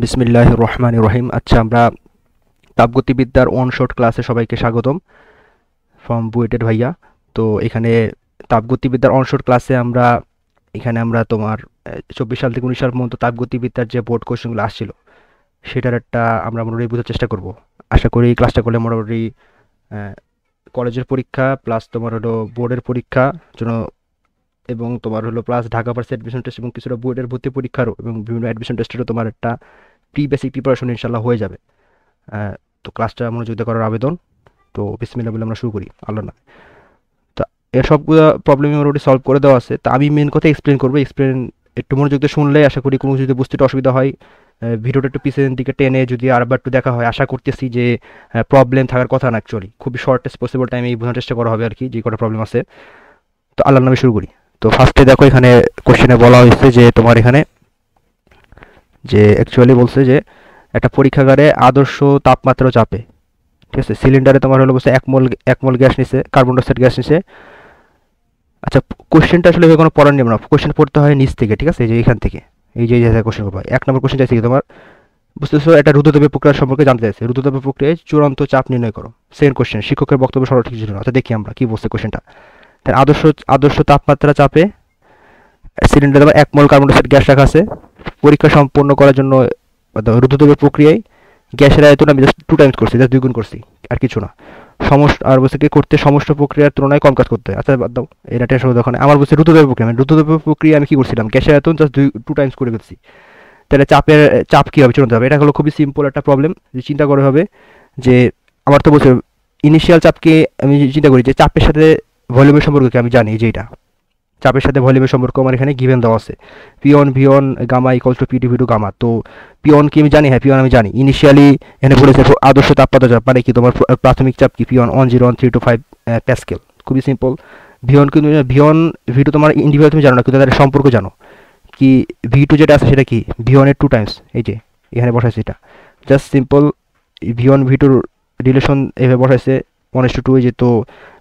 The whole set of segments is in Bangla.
বিসমিল্লাহির রহমানির রহিম। আচ্ছা, আমরা তাপগতিবিদ্যার ওয়ান শট ক্লাসে সবাইকে স্বাগতম ফ্রম বুয়েটের ভাইয়া। তো এখানে তাপগতিবিদ্যার অন শট ক্লাসে আমরা তোমার 24 সাল থেকে 19 সাল পর্যন্ত তাপগতিবিদ্যার যে বোর্ড কোশ্চেনগুলো আসছিল সেটার একটা আমরা মোটামুটি বোঝার চেষ্টা করব। আশা করি এই ক্লাসটা করলে মোটামুটি কলেজের পরীক্ষা প্লাস তোমার হলো বোর্ডের পরীক্ষা জন্য এবং তোমার হলো plus Dhaka varsity admission test এবং কিছুটা বুয়েটের ভর্তি পরীক্ষারও এবং বিভিন্ন অ্যাডমিশন টেস্টেরও তোমার একটা প্রি বেসিক প্রিপারেশন ইনশাল্লাহ হয়ে যাবে। তো ক্লাসটা মনোযোগ দিয়ে করার আবেদন। তো বিসমিল্লাহ বলে আমরা শুরু করি আল্লাহ না। তা এর সবগুলো প্রবলেমই মোটামুটি সলভ করে দেওয়া আছে। তা আমি মেন কথা এক্সপ্লেন করবো। একটু মনোযোগ দিয়ে শুনলে আশা করি কোনো যদি বুঝতে একটু অসুবিধা হয় ভিডিওটা একটু পিছনের দিকে টেনে যদি আরেকবার একটু দেখা হয় আশা করতেছি যে প্রবলেম থাকার কথা না, অ্যাকচুয়ালি খুবই শর্টেস্ট পসিবল টাইমে এই বোঝার চেষ্টা করা হবে আর কি যে কটা প্রবলেম আছে। তো আল্লাহর নামে শুরু করি। তো ফার্স্টে দেখো এখানে কোশ্চেনে বলা হয়েছে যে তোমার এখানে যে অ্যাকচুয়ালি বলছে যে একটা পরীক্ষাগারে আদর্শ তাপমাত্রা ও চাপে, ঠিক আছে, সিলিন্ডারে তোমার হলো বলছে এক মোল গ্যাস নিছে, কার্বন ডাইঅক্সাইড গ্যাস নিছে। আচ্ছা, কোশ্চেনটা আসলে কোনো পড়ার নিয়ম না, কোশ্চেন পড়তে হয় নিচ থেকে, ঠিক আছে, এই যে এখান থেকে এই যে কোশ্চেন করবো। 1 নম্বর কোশ্চেন চাইছে কি তোমার, বুঝতেছো, একটা রুদ্ধদ্রব্য প্রক্রিয়া সম্পর্কে জানতে চাইছে। রুদ্ধদ্রব্য প্রক্রিয়ায় চূড়ান্ত চাপ নির্ণয় করো। সেকেন্ড কোশ্চেন, শিক্ষকের বক্তব্য সঠিক ছিল না। আচ্ছা দেখি আমরা কি বলছে কোশ্চেনটা। তার আদর্শ আদর্শ তাপমাত্রা চাপে সিলিন্ডারে তোমার 1 মোল কার্বন ডাইঅক্সাইড গ্যাস রাখা আছে। পরীক্ষা সম্পন্ন করার জন্য রুদ্ধদ্রব্য প্রক্রিয়ায় গ্যাসের আয়তন আমি জাস্ট 2 টাইমস করছি, জাস্ট 2 গুণ করছি, আর কিছু না। সমস্ত আর বলছে কি করতে সমস্ত প্রক্রিয়ার তুলনায় কম কাজ করতে হয়। আচ্ছা বাদ দাও, এটা টেনশন ওখানে। আমার বলছে রুদ্ধদ্রব্য প্রক্রিয়া, মানে রুদ্ধদ্রব্য প্রক্রিয়া আমি কি করছিলাম, গ্যাসের আয়তন জাস্ট 2 টাইমস করে ফেলছি। তাহলে চাপ কী হবে চূড়ান্ত হবে, এটা হলো খুবই সিম্পল একটা প্রবলেম যে চিন্তা করে হবে যে আমার তো বলছে ইনিশিয়াল চাপকে আমি চিন্তা করি যে চাপের সাথে ভলিউমের সম্পর্ককে আমি জানি যে এটা চাপের সাথে ভলিউমের সম্পর্ক আমার এখানে গিভেন দেওয়া আছে। P one gamma equals to P two gamma. তো পিওন কি আমি জানি, হ্যাঁ পিওন আমি জানি। ইনিশিয়ালি এখানে বলেছে আদর্শ তাপমাত্রা চাপ মানে কি তোমার প্রাথমিক চাপ কি পিওন 103 to 5 প্যাসকেল। খুবই সিম্পল। ভিওন কিন্তু ভি টু তোমার ইন্ডিভিজুয়াল তুমি জানো না, কিন্তু তাদের সম্পর্ক জানো কি। ভি টু যেটা আছে সেটা কি ভিওনের 2 টাইমস, এই যে এখানে বসাইছে এটা জাস্ট সিম্পল। ভি টুর রিলেশন এভাবে বসাইছে 1:2, এই যে। তো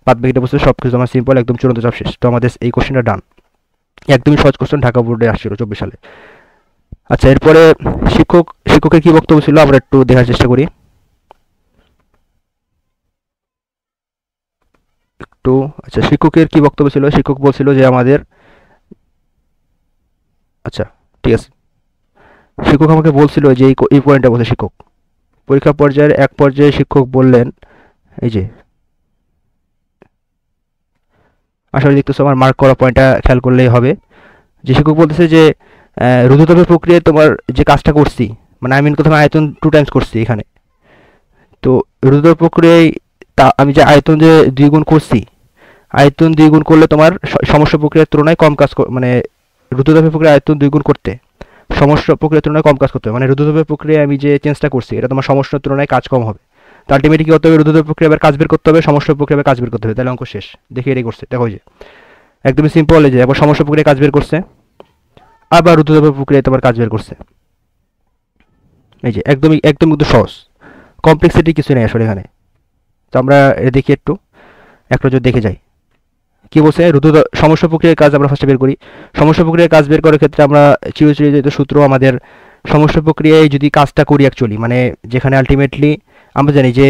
বাদ বাকিটা বলছে সব কিছু আমার সিম্পল, একদম চূড়ান্ত চাপ শেষ। তো আমাদের এই কোশ্চেনটা ডান, একদমই সহজ কোশ্চেন, ঢাকা বোর্ডে আসছিল 24 সালে। আচ্ছা, এরপরে শিক্ষকের কি বক্তব্য ছিল আমরা একটু দেখার চেষ্টা করি একটু। আচ্ছা, শিক্ষকের কি বক্তব্য ছিল, শিক্ষক বলছিল যে আমাদের, আচ্ছা ঠিক আছে, শিক্ষক আমাকে বলছিল যে এই পয়েন্টটা বলছে শিক্ষক। পরীক্ষা পর্যায়ের এক পর্যায়ে শিক্ষক বললেন, এই যে আসলে দেখতেছো আমার মার্ক করা পয়েন্টটা খেয়াল করলেই হবে, যে শিক্ষক বলতেছে যে রুদ্ধতাপের প্রক্রিয়ায় তোমার যে কাজটা করছি, মানে আমি প্রথমে আয়তন 2 টাইমস করছি এখানে। তো রুদ্ধতাপ প্রক্রিয়ায় আমি যে আয়তন যে 2 গুণ করছি, আয়তন 2 গুণ করলে তোমার সমস্যা প্রক্রিয়ার তুলনায় কম কাজ মানে রুদ্ধতাপের প্রক্রিয়া আয়তন 2 গুণ করতে সমস্যা প্রক্রিয়ার তুলনায় কম কাজ করতে হবে, মানে রুদ্ধতাপের প্রক্রিয়ায় আমি যে চেঞ্জটা করছি এটা তোমার সমস্যার তুলনায় কাজ কম হবে। তো আলটিমেটলি কি হতে হবে, রুদ্ধতাপ প্রক্রিয়া আবার কাজ বের করতে হবে, সমস্যা প্রক্রিয়া আবার কাজ বের করতে হবে, তাহলে অঙ্ক শেষ। দেখে এটাই করছে, দেখো যে একদমই সিম্পল। এই যে আবার সমস্যা প্রক্রিয়া কাজ বের করছে, আবার রুদ্ধতাপের প্রক্রিয়ায় তোমার কাজ বের করছে। এই যে একদমই একদম কিন্তু সহজ, কমপ্লেক্সিটি কিছু নেই আসলে এখানে। তো আমরা এটা দেখি একটু যদি দেখে যাই কি বলছে। সমস্যা প্রক্রিয়ার কাজ আমরা ফার্স্টে বের করি। সমস্যা প্রক্রিয়ার কাজ বের করার ক্ষেত্রে আমরা চিরচিরিত সূত্র আমাদের, সমস্যা প্রক্রিয়ায় যদি কাজটা করি অ্যাকচুয়ালি, মানে যেখানে আলটিমেটলি আমরা জানি যে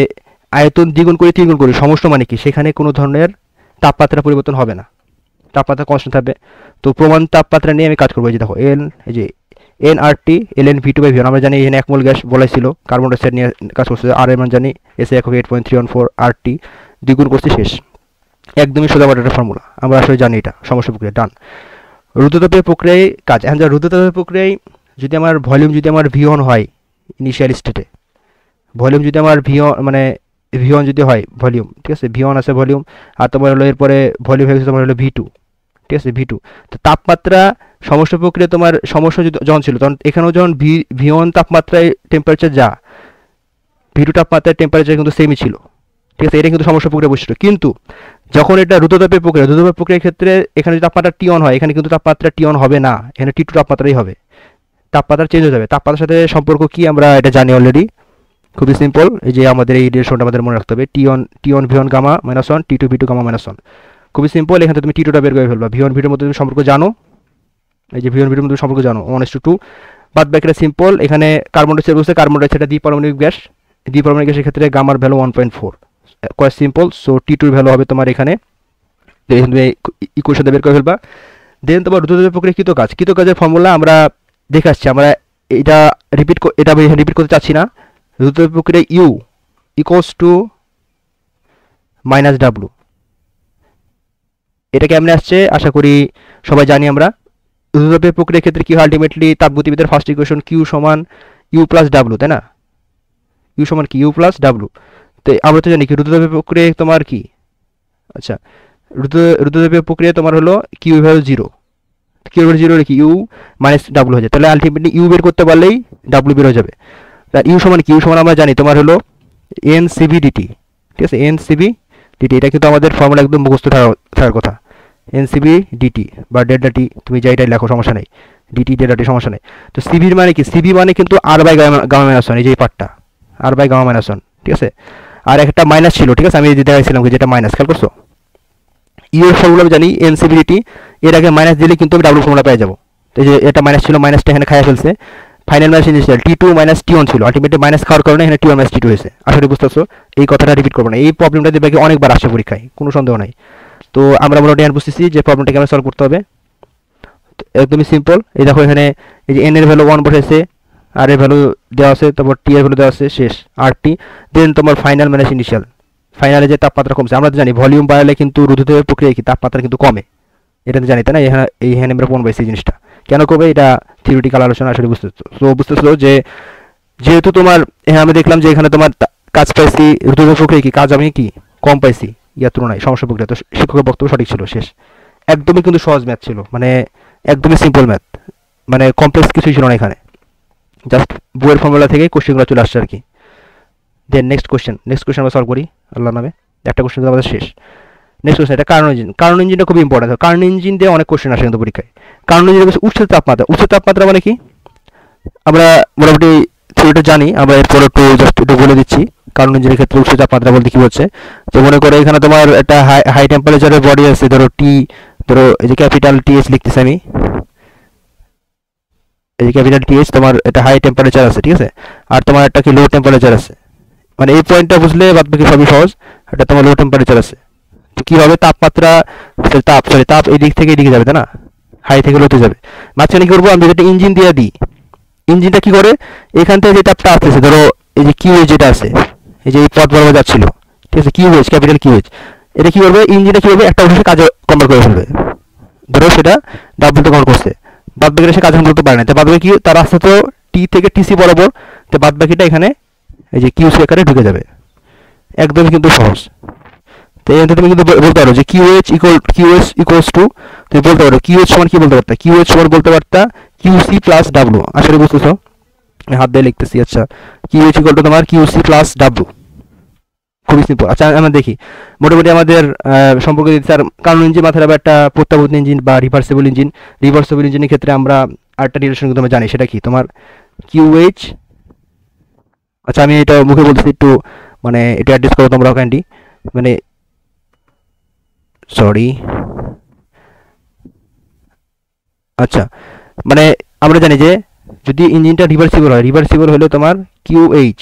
আয়তন 2 গুণ করি 3 গুণ করি, সমস্যা মানে কি সেখানে কোনো ধরনের তাপমাত্রা পরিবর্তন হবে না, তাপমাত্রা কনস্ট্যান্ট থাকবে। তো প্রমাণ তাপমাত্রা নিয়ে আমি কাজ করবো। এই যে দেখো এই যে এনআরটি এলএন ভি2/ভিওন, আমরা জানি এখানে 1 মোল গ্যাস বলাইছিল, কার্বন ডাইঅক্সাইড নিয়ে কাজ করছে, আর এর মান জানি এসে একক 8.314 আরটি, 2 গুণ করছি শেষ। একদমই সোজা একটা ফর্মুলা, আমরা আসলে জানি এটা সমস্যা প্রক্রিয়া ডান। রুদ্ধতাপের প্রক্রিয়ায় কাজ, এখন যা রুদ্ধতাপের প্রক্রিয়ায় যদি আমার ভলিউম যদি আমার ভি1 হয় ইনিশিয়াল স্টেটে, ভলিউম যদি আমার মানে ভি1 যদি হয় ভলিউম, ঠিক আছে, ভি1 আছে ভলিউম, আর তোমার হলো এরপরে ভলিউম হয়ে গেছে তোমার হলো ভি2, ঠিক আছে ভি2। তো তাপমাত্রা সমস্যা প্রক্রিয়া তোমার সমস্যা যখন ছিল তখন এখানেও যখন ভি1 তাপমাত্রায় টেম্পারেচার যা ভি2 তাপমাত্রায় টেম্পারেচার কিন্তু সেমই ছিল, ঠিক আছে, এটা কিন্তু সমস্যা প্রক্রিয়া বৈশিষ্ট্য। কিন্তু যখন এটা রুদ্ধতাপের প্রক্রিয়ার ক্ষেত্রে এখানে যদি তাপমাত্রা টি1 হয়, এখানে কিন্তু তাপমাত্রা টি1 হবে না, এখানে টি2 তাপমাত্রাই হবে, তাপমাত্রা চেঞ্জ হয়ে যাবে। তাপমাত্রার সাথে সম্পর্ক কি আমরা এটা জানি অলরেডি, খুবই সিম্পল। এই যে আমাদের এই রিলেশনটা আমাদের মনে রাখতে হবে, টি1 ভি1 গামা -1, টি2 ভি2 গামা -1। খুবই সিম্পল, এখানে তুমি টি2টা বের করে ফেলবা। ভি1 ভি2 মধ্যে তুমি সম্পর্ক জানো, এই যে ভি1 ভি2 মধ্যে সম্পর্ক জানো 1:2, বাদ বাকিটা সিম্পল। এখানে কার্বন ডাইঅক্সাইড বলছে, কার্বন ডাইঅক্সাইড দ্বিপারমাণবিক গ্যাস, দ্বিপারমাণবিক গ্যাসের ক্ষেত্রে গামার value 1.4, quite simple. So T2 এর ভ্যালু হবে তোমার এখানে, তুমি ইকুয়েশন বের করে ফেলবা। দেন তোমার রুদ্রতাপীয় প্রক্রিয়া কৃতকাজের ফর্মুলা আমরা দেখে আসছি, আমরা এটা রিপিট করতে চাচ্ছি না। রুদ্রতাপীয় প্রক্রিয়া U equals to minus W, এটা কেমনে আসছে আশা করি সবাই জানি আমরা। রুদ্রতাপীয় প্রক্রিয়ার ক্ষেত্রে কি হয়, আলটিমেটলি তাপগতিবিদ্যার ফার্স্ট ইকুয়েশন কিউ সমান ইউ প্লাস ডাব্লু, তাই না? ইউ সমান কি, ইউ প্লাস ডাব্লু। তো আমরা তো জানি কি রুদ্রতাপীয় প্রক্রিয়া তোমার কি, আচ্ছা রুদ্রতাপীয় প্রক্রিয়া তোমার হলো Q value zero, Q value zero রেখে ইউ মাইনাস ডাব্লু হয়ে যায়, তাহলে আলটিমেটলি ইউ বের করতে পারলেই ডাব্লু বের হয়ে যাবে। তার ইউ সমান কি, ইউ সমান আমরা জানি তোমার হলো এনসিভি ডিটি, ঠিক আছে, এনসিভি ডিটি, এটা কিন্তু আমাদের ফর্মুলা একদম মুখস্থ থাকার কথা। এনসিবি ডিটি বা ডেল্টা টি, তুমি যাইটাই লেখো সমস্যা নেই, ডিটি ডেল্টা টি সমস্যা নেই। তো সিভির মানে কি, সিভি মানে কিন্তু আর বাই গামা মাইনাস ওয়ান, এই যে এই পার্টটা আর বাই গামা মাইনাস ওয়ান, ঠিক আছে। আর একটা মাইনাস ছিল, ঠিক আছে, আমি দেখাইছিলাম যেটা মাইনাস, খেয়াল করছো? ইউ এর ফর্মুলা আমি জানি এনসিবি ডিটি, এর আগে মাইনাস দিলে কিন্তু আমি ডাব্লু ফর্মুলা পেয়ে যাবো। তো এই যে এটা মাইনাস ছিল, মাইনাসটা এখানে খাইয়া ফেলছে, final minus initial T2 minus T1 ছিল, আলটিমেটলি মাইনাস খাওয়ার কারণে এখানে T1 মাইনাস T2 হয়েছে। আসলে বুঝতেছো, এই কথাটা রিপিট করবো না, এই প্রবলেমটা দিবে অনেকবার আসে পরীক্ষায়, কোনো সন্দেহ নাই। তো আমরা মোটামুটি এখন বুঝতেছি যে প্রবলেমটাকে আমরা সলভ করতে হবে, একদমই সিম্পল। এই দেখো এখানে এই যে এন এর ভ্যালু 1 বসেছে, আর এর ভ্যালু দেওয়া আছে, তারপর টি এর ভ্যালু দেওয়া আছে, শেষ আর টি। দেন তোমার ফাইনাল মাইনাস ইনিশিয়াল, ফাইনালে যে তাপমাত্রা কমছে, আমরা তো জানি ভলিউম বাড়ালে কিন্তু রুদ্রতাপীয় প্রক্রিয়া কি তাপমাত্রা কিন্তু কমে, এটা তো জানি তাই না? এখানে আমরা প্রমাণ পাইছি এই জিনিসটা কেন কমে, এটা থিওরিটিক্যাল আলোচনা আসলে বুঝতেছো যে যেহেতু তোমার এখানে আমি দেখলাম যে এখানে তোমার কাজ পাইছি রুদ্রতাপীয় প্রক্রিয়া কি কাজ আমি কি কম পাইছি ইয়ার তুলনায় সমস্যা প্রক্রিয়া, তো শিক্ষকের বক্তব্য সঠিক ছিল, শেষ। একদমই কিন্তু সহজ ম্যাথ ছিল, মানে একদমই সিম্পল ম্যাথ, মানে কমপ্লেক্স কিছুই ছিল না এখানে, জাস্ট বইয়ের ফর্মুলা থেকে কোশ্চেনগুলো চলে আসছে আর কি। দেন নেক্সট কোশ্চেন আমরা সলভ করি আল্লাহ নামে, একটা কোশ্চেন আমাদের শেষ। নেক্সট কোশ্চেন, এটা কার্বন ইঞ্জিনটা খুব ইম্পর্টেন্ট। কার্বন ইঞ্জিন দিয়ে অনেক কোশ্চেন আসে কিন্তু পরীক্ষায়। কার্বন ইঞ্জিন উচ্চ তাপমাত্রা মানে কি, আমরা মোটামুটি থিওরিটা জানি, আমরা এরপর একটু বলে দিচ্ছি। কার্বন ইঞ্জিনের ক্ষেত্রে উচ্চ তাপমাত্রা বলতে কি হচ্ছে, তো মনে করো এখানে তোমার একটা হাই টেম্পারেচারের বডি আছে, ধরো ধরো এই যে ক্যাপিটাল টিএইচ লিখতেছি আমি, এই যে ক্যাপিটাল টিএইচ, তোমার এটা হাই টেম্পারেচার আছে, ঠিক আছে, আর তোমার একটা কি লো টেম্পারেচার আছে, মানে এই পয়েন্টটা বুঝলে বাদ বাকি সবই সহজ। এটা তোমার লো টেম্পারেচার আছে, তো কি হবে তাপমাত্রা, তাপ এই দিক থেকে এদিকে যাবে তাই না, হাই থেকে লোতে যাবে। মাঝখানে কি করবো, আমি যদি ইঞ্জিন দিয়ে দিই, ইঞ্জিনটা কি করে এখান থেকে যে তাপটা আসতেছে, ধরো এই যে কিউএইচ যেটা আছে, এই যে এই পথ বরাবর যাচ্ছিল, ঠিক আছে, কিউএইচ ক্যাপিটাল কিউএইচ, এটা কি করবে, ইঞ্জিনটা কি করবে একটা অবশ্যই কাজে কনভার্ট করে ফেলবে, ধরো সেটা ডাব্লুতে কনভার্ট করছে, বাদ বাকিটা সে কাজে করতে পারে না, তো বাদ বাকি তার রাস্তা তো টি থেকে টিসি বরাবর, তো বাদ বাকিটা এখানে এই যে কিউসি আকারে ঢুকে যাবে, একদমই কিন্তু সহজ। তো এখানে তুমি কিন্তু বলতে পারো যে কিউএইচ ইকুয়ালস টু, তুমি বলতে পারো কিউএইচ সমান কি বলতে পারতা, কিউএইচ সমান বলতে পারতা কিউসি প্লাস ডাব্লু, আসলে বুঝতেছো, হাত দিয়ে লিখতেছি, আচ্ছা কিউএইচ ইকুয়াল টু তোমার কিউসি প্লাস ডাব্লু, খুবই সিম্পল। আচ্ছা আমরা দেখি মোটামুটি আমাদের সম্পর্কে দিতে, আর কার্বন ইঞ্জিন মাথায় আবার একটা প্রত্যাবর্তন ইঞ্জিন বা রিভার্সেবল ইঞ্জিনের ক্ষেত্রে আমরা আরেকটা রিলেশন কিন্তু আমরা জানি, সেটা কি তোমার কিউএইচ, আচ্ছা আমি এটা মুখে বলতেছি একটু, মানে এটা অ্যাড্রেস করো তোমরা ক্যান্ডি, মানে সরি, আচ্ছা মানে আমরা জানি যে যদি ইঞ্জিনটা রিভার্সিবল হলে তোমার কিউএইচ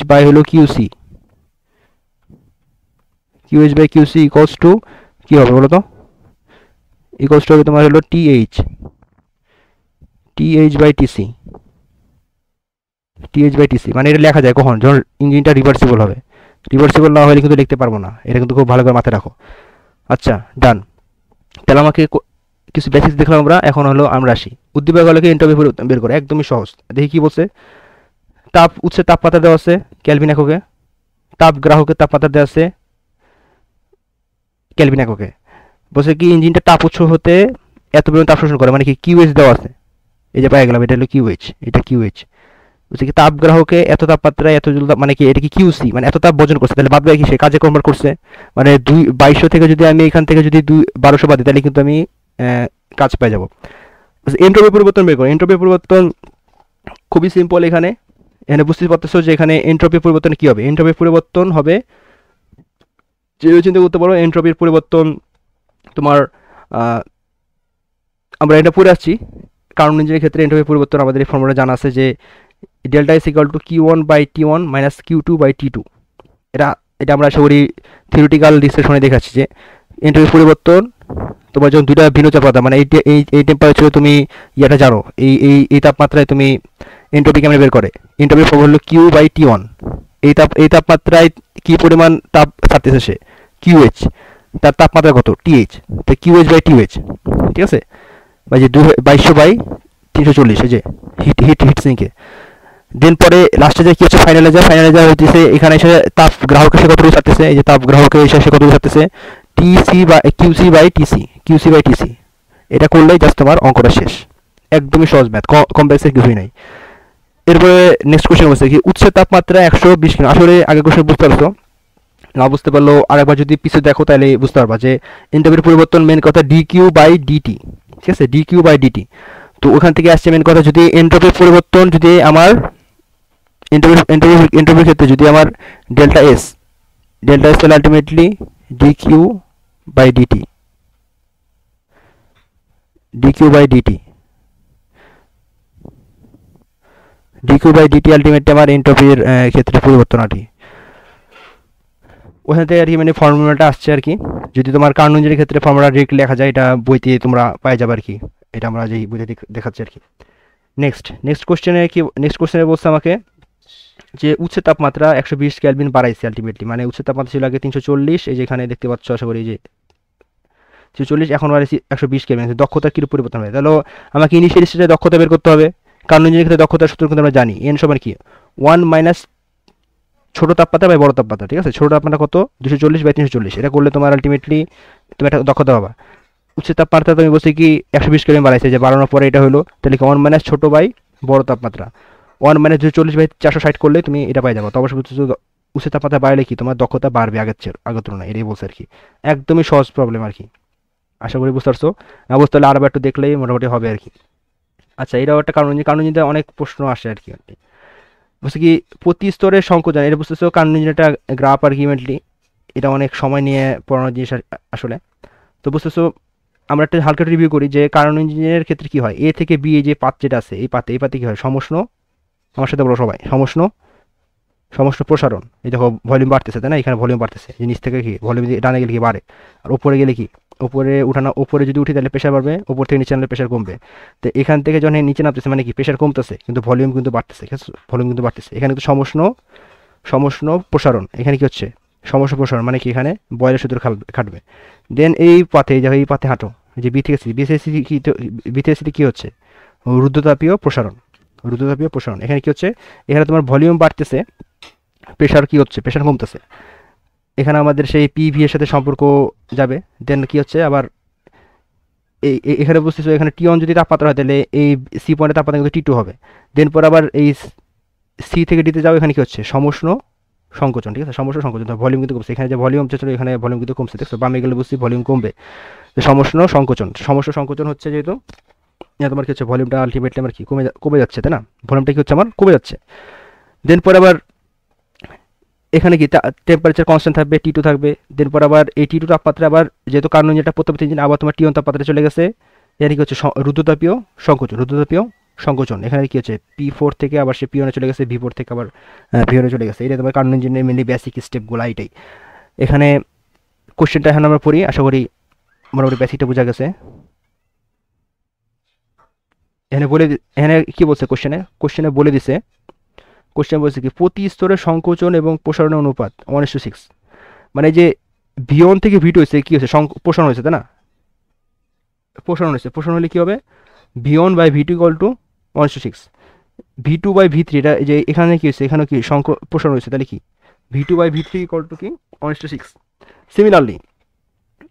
বাই হলো কিউএইচ বাই কিউসি ইকুয়ালস টু কি হবে বলো তো, ইকুয়ালস টু হবে তোমার হলো টিএইচ বাই টিসি, মানে এটা লেখা যায় কখন, যখন ইঞ্জিনটা রিভার্সিবল হবে, রিভার্সিবল না হলে কিন্তু লিখতে পারবো না, এটা কিন্তু খুব ভালো করে মাথায় রাখো। আচ্ছা ডান, তাহলে আমাকে কিছু বেসিক্স দেখলাম আমরা, এখন হলো আমরা আসি উদ্দীপক আলোকে এনট্রপি বের করে, একদমই সহজ। দেখি কি বলছে, উৎসের তাপমাত্রা দেওয়া আছে কেলভিন এককে, তাপ গ্রাহকের তাপমাত্রা দেওয়া আছে কেলভিন এককে, বলছে কি ইঞ্জিনটা তাপ উৎস হতে এত পরিমাণ তাপ শোষণ করে, মানে কি কিউএইচ দেওয়া আছে, এই যে পাই গেলাম, এটা হলো কিউএইচ, বলছে কি তাপ গ্রাহকে এত তাপমাত্রায় এত জল, মানে কি এটা কি কিউসি, মানে এত তাপ বর্জন করছে, তাহলে বাদ বাকি সে কাজে কনভার্ট করছে, মানে 2200 থেকে যদি আমি এখান থেকে যদি 1200 বাদ দিই, তাহলে কিন্তু আমি কাজ পেয়ে যাবো। এনট্রপি পরিবর্তন বের করো, এনট্রপি পরিবর্তন খুবই সিম্পল। এখানে বুঝতে পারতেছো যে এখানে এনট্রপি পরিবর্তন কি হবে, এনট্রপি পরিবর্তন হবে, যে চিন্তা করতে পারো এনট্রপির পরিবর্তন তোমার আমরা এটা পড়ে আসছি কারণ ইঞ্জিনের ক্ষেত্রে এন্ট্রপি পরিবর্তন আমাদের এই ফর্মুলা জানা আছে যে delta is equal to Q1 by T1 minus Q2 by T2। এটা এটা আমরা আশা করি থিওরিটিক্যাল ডিসকাশনে দেখাচ্ছি যে এন্ট্রপি পরিবর্তন তোমার যখন দুইটা ভিন্ন তাপমাত্রা মানে এই টেম্পারেচারে তুমি ইয়েটা জানো এই তাপমাত্রায় তুমি এন্ট্রপি কেমন বের করে এন্ট্রপি ফর্মুলা হলো Q বাই T1। এই তাপমাত্রায় কি পরিমাণ তাপ ছাড়তেছে সে QH, তার তাপমাত্রা কত TH, তো QH বাই TH, ঠিক আছে, বা যে 2200/340 এই যে হিট সিঙ্কে। দেন পরে লাস্টে যে কি হচ্ছে ফাইনালাইজার হইতেছে এখানে এসে তাপ গ্রাহক এসে কতটুকু ছাড়তেছে, এই যে তাপ গ্রাহকে এসে কতটুকু ছাড়তেছে QC বাই TC। এটা করলেই জাস্ট তোমার অঙ্কটা শেষ, একদমই সহজ ম্যাথ, কমপ্লেক্সের কিছুই নাই। এরপরে নেক্সট কোশ্চেন হচ্ছে কি উচ্চের তাপমাত্রা 120 কিলো। আসলে আগে কোশ্চেন বুঝতে পারছো না, বুঝতে পারলো আরেকবার যদি পিছু দেখো তাহলে বুঝতে পারবা যে এন্ট্রপির পরিবর্তন মেন কথা dQ/dt, ঠিক আছে, dQ/dt। তো ওখান থেকে আসছে মেন কথা, যদি এন্ট্রপির পরিবর্তন যদি আমার এন্ট্রপির ক্ষেত্রে যদি আমার ডেল্টা এস তাহলে আলটিমেটলি dQ/dt আলটিমেটলি আমার এন্ট্রপির ক্ষেত্রে পরিবর্তন আর কি। ওখান থেকে আর কি মানে ফর্মুলাটা আসছে আর কি। যদি তোমার কার্ন ইঞ্জিনের ক্ষেত্রে ফর্মুলা ডিরেক্ট লেখা যায় এটা বইতে তোমরা পাই যাবে আর কি, এটা আমরা যেই বইতে দেখাচ্ছি আর কি। নেক্সট কোশ্চেনে বলছে আমাকে যে উচ্চ তাপমাত্রা 120 কেলভিন বাড়াইছে আলটিমেটলি, মানে উচ্চ তাপমাত্রা ছিল আগে 340, এই যে এখানে দেখতে পাচ্ছ আশা করি যে 340, এখন বাড়াইছি 120 কেলভিন। দক্ষতার কি পরিবর্তন হবে, তাহলে আমাকে ইনিশিয়াল স্টেজে দক্ষতা বের করতে হবে। কার্ন ইঞ্জিনের ক্ষেত্রে দক্ষতার সূত্র কিন্তু আমরা জানি n সমান কি 1 মাইনাস ছোট তাপমাত্রা বাই বড় তাপমাত্রা, ঠিক আছে। ছোট তাপমাত্রা কত 240/340, এটা করলে তোমার আলটিমেটলি তুমি একটা দক্ষতা পাবা। উচ্চ তাপমাত্রা তুমি বলছি কি 120 কেলভিন বাড়াইছে, যে বাড়ানোর পরে এটা হলো তাহলে কি 1 মাইনাস ছোট বাই বড় তাপমাত্রা, 1 মাইনাস 240/460 করলে তুমি এটা পাই যাবো। তো অবশ্যই উচ্চ তাপমাত্রা বাড়লে কি তোমার দক্ষতা বাড়বে আগের তুলনায়, এটাই বলছে আর কি। একদমই সহজ প্রবলেম আর কি, আশা করি বুঝতে পারছো। না বুঝতে হলে আরও একটু দেখলেই মোটামুটি হবে আর কি। আচ্ছা, এটাও একটা কারণ যে অনেক প্রশ্ন আসে আর কি। বুঝছি কি প্রতি স্তরের সংকোচন, এটা বুঝতেছো কার্ন ইঞ্জিনটা গ্রাফ আর্গুমেন্টলি এটা অনেক সময় নিয়ে পড়ানোর জিনিস আসলে। তো বুঝতেছো আমরা একটা হালকা রিভিউ করি যে কার্ন ইঞ্জিনের ক্ষেত্রে কি হয়, এ থেকে বি এই যে পাত যেটা আছে এই পাতে কি হয় সমষ্ণ, আমার সাথে বলো সবাই, সমষ্ণ প্রসারণ। এই দেখো ভলিউম বাড়তেছে তাই না, এখানে ভলিউম বাড়তেছে, জিনিস থেকে কি ভলিউম ডানে গেলে কি বাড়ে, আর উপরে গেলে কি উপরে যদি উঠি তাহলে প্রেশার বাড়বে, উপর থেকে নিচে নামলে প্রেশার কমবে। তো এখান থেকে যখন নিচে নামতেছে মানে কি প্রেশার কমতেছে কিন্তু ভলিউম কিন্তু বাড়তেছে, ঠিক আছে, ভলিউম কিন্তু বাড়তেছে। এখানে কিন্তু সমষ্ণ প্রসারণ, এখানে কি হচ্ছে সমষ্ণ প্রসারণ, মানে কি এখানে বয়লের সূত্র খাটবে। দেন এই পাথে হাঁটো, যে বি থেকে সি কি হচ্ছে রুদ্ধতাপীয় প্রসারণ, এখানে কি হচ্ছে, এখানে তোমার ভলিউম বাড়তেছে, প্রেশার কি হচ্ছে, প্রেশার কমতেছে। এখানে আমাদের সেই পিভি এর সাথে সম্পর্ক যাবে। দেন কি হচ্ছে আবার এখানে বুঝতেছো এখানে T1 যদি তাপমাত্রা হয় তাহলে এই সি পয়েন্টের তাপমাত্রা কিন্তু T2 হবে। দেন পর আবার এই সি থেকে ডিতে যাও, এখানে কি হচ্ছে সমষ্ণ সংকোচন, ঠিক আছে, সমষ্ণ সংকোচন, ভলিউম কিন্তু কমছে, এখানে যে ভলিউম ছিল এখানে ভলিউম কিন্তু কমছে, দেখছো বামে গেলে বুঝছি ভলিউম কমবে। সমষ্ণ সংকোচন হচ্ছে যেহেতু তোমার কি হচ্ছে ভলিউমটা আলটিমেটলি আমার কি কমে যাচ্ছে তাই না, ভলিউমটা কি হচ্ছে আমার কমে যাচ্ছে। দেন পর আবার এখানে কি টেম্পারেচার কনস্ট্যান্ট থাকবে, T2 থাকবে। দেন পর আবার এই T2 তাপমাত্রা আবার যেহেতু কার্ন ইঞ্জিনটা প্রত্যেক ইঞ্জিন আবার তোমার T1 তাপমাত্রা চলে গেছে, এখানে কি হচ্ছে রুদ্ধতাপীয় সংকোচন। এখানে কি হচ্ছে P4 থেকে আবার সে P1 চলে গেছে, V4 থেকে আবার P1 চলে গেছে। এটা তোমার কার্ন ইঞ্জিনের মেনলি বেসিক স্টেপগুলো এটাই। এখানে কোশ্চেনটা এখন আমরা পড়ি, আশা করি মোটামুটি বেসিকটা বোঝা গেছে। এখানে কি বলছে কোশ্চেনে বলে দিছে, কোশ্চেন বলছে কি প্রতি স্তরের সংকোচন এবং প্রসারণের অনুপাত 1:6, মানে যে V1 থেকে V2 হয়েছে কি হয়েছে প্রসারণ হয়েছে তাই না, প্রসারণ হলে কি হবে V1/V2 = 1:6, V2/V3, এটা যে এখানে কি হয়েছে, এখানে কি প্রসারণ হয়েছে তাহলে কি V2/V3 = কি 1:6। সিমিলারলি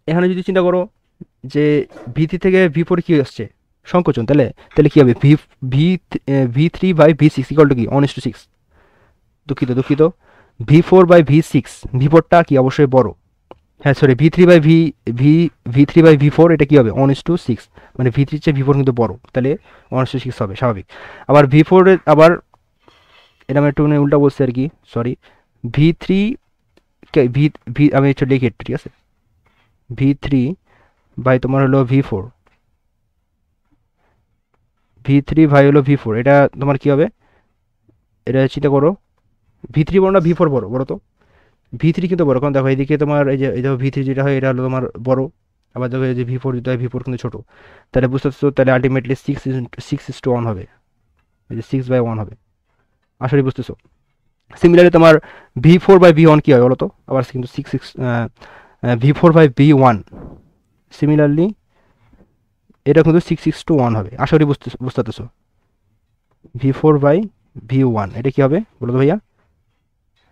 এখানে যদি চিন্তা করো যে V3 থেকে V4 কি আসছে সংকোচন, তাহলে কি হবে V3/V6 = কি 1:6। দুঃখিত V4/V6, V4টা কি অবশ্যই বড়, হ্যাঁ সরি V3/V4 এটা কি হবে 1:6, মানে V3 চেয়ে V4 কিন্তু বড়, তাহলে 1:6 হবে স্বাভাবিক। আবার V4 আবার এটা আমি একটু উল্টা বলছি আর কি, সরি V3 আমি একটু লিখি একটু, ঠিক আছে, V3 বাই তোমার হলো V4, V3 ভাই হলো V4, এটা তোমার কি হবে? এটা চিন্তা করো, V3 বড় না V4 বড়? বড় তো V3 কিন্তু বড়, কারণ দেখো এদিকে তোমার এই দেখো V3 যেটা হয় এটা হলো তোমার বড়, আবার দেখো এই যে V4 যেটা হয় V4 কিন্তু ছোট। তাহলে বুঝতে পারছো, তাহলে আলটিমেটলি 6:1 হবে, এই যে 6/1 হবে। আসলে বুঝতেছো? সিমিলারলি তোমার V4/V1 কি হয় বলো তো? আবার কিন্তু V4/V1 সিমিলারলি এটা কিন্তু 6:1 হবে। আশা করি বুঝতে পারতেছো। V4/V1 এটা কি হবে বলো তো ভাইয়া?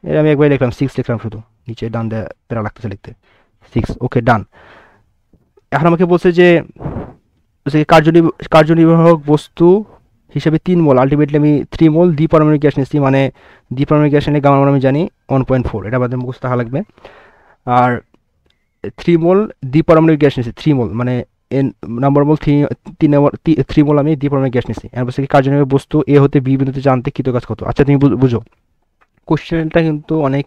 এটা আমি একবার লিখলাম 6 লিখলাম, শুধু নিচে ডান দেয়া প্যারা লাগতেছে লিখতে 6। ওকে, ডান। এখন আমাকে বলছে যে কার্যনির্বাহক বস্তু হিসেবে 3 মোল, আলটিমেটলি আমি 3 মোল দ্বিপারমাণবিক গ্যাস নিচ্ছি, মানে দ্বিপারমাণবিক গ্যাস নিলে গামা মান আমি জানি 1.4, এটা আমাদের মুখস্থ থাকা লাগবে। আর 3 মোল দ্বিপারমাণবিক গ্যাস নিচ্ছি, 3 মোল মানে এন নাম্বার মোল 3 মোল আমি দ্বিপারমাণবিক গ্যাস নিচ্ছি। এর বলছে কি কার্যনির্বাহক বস্তু এ হতে বি বিন্দুতে জানতে কৃত কাজ কত। আচ্ছা তুমি বুঝো, কোশ্চেনটা কিন্তু অনেক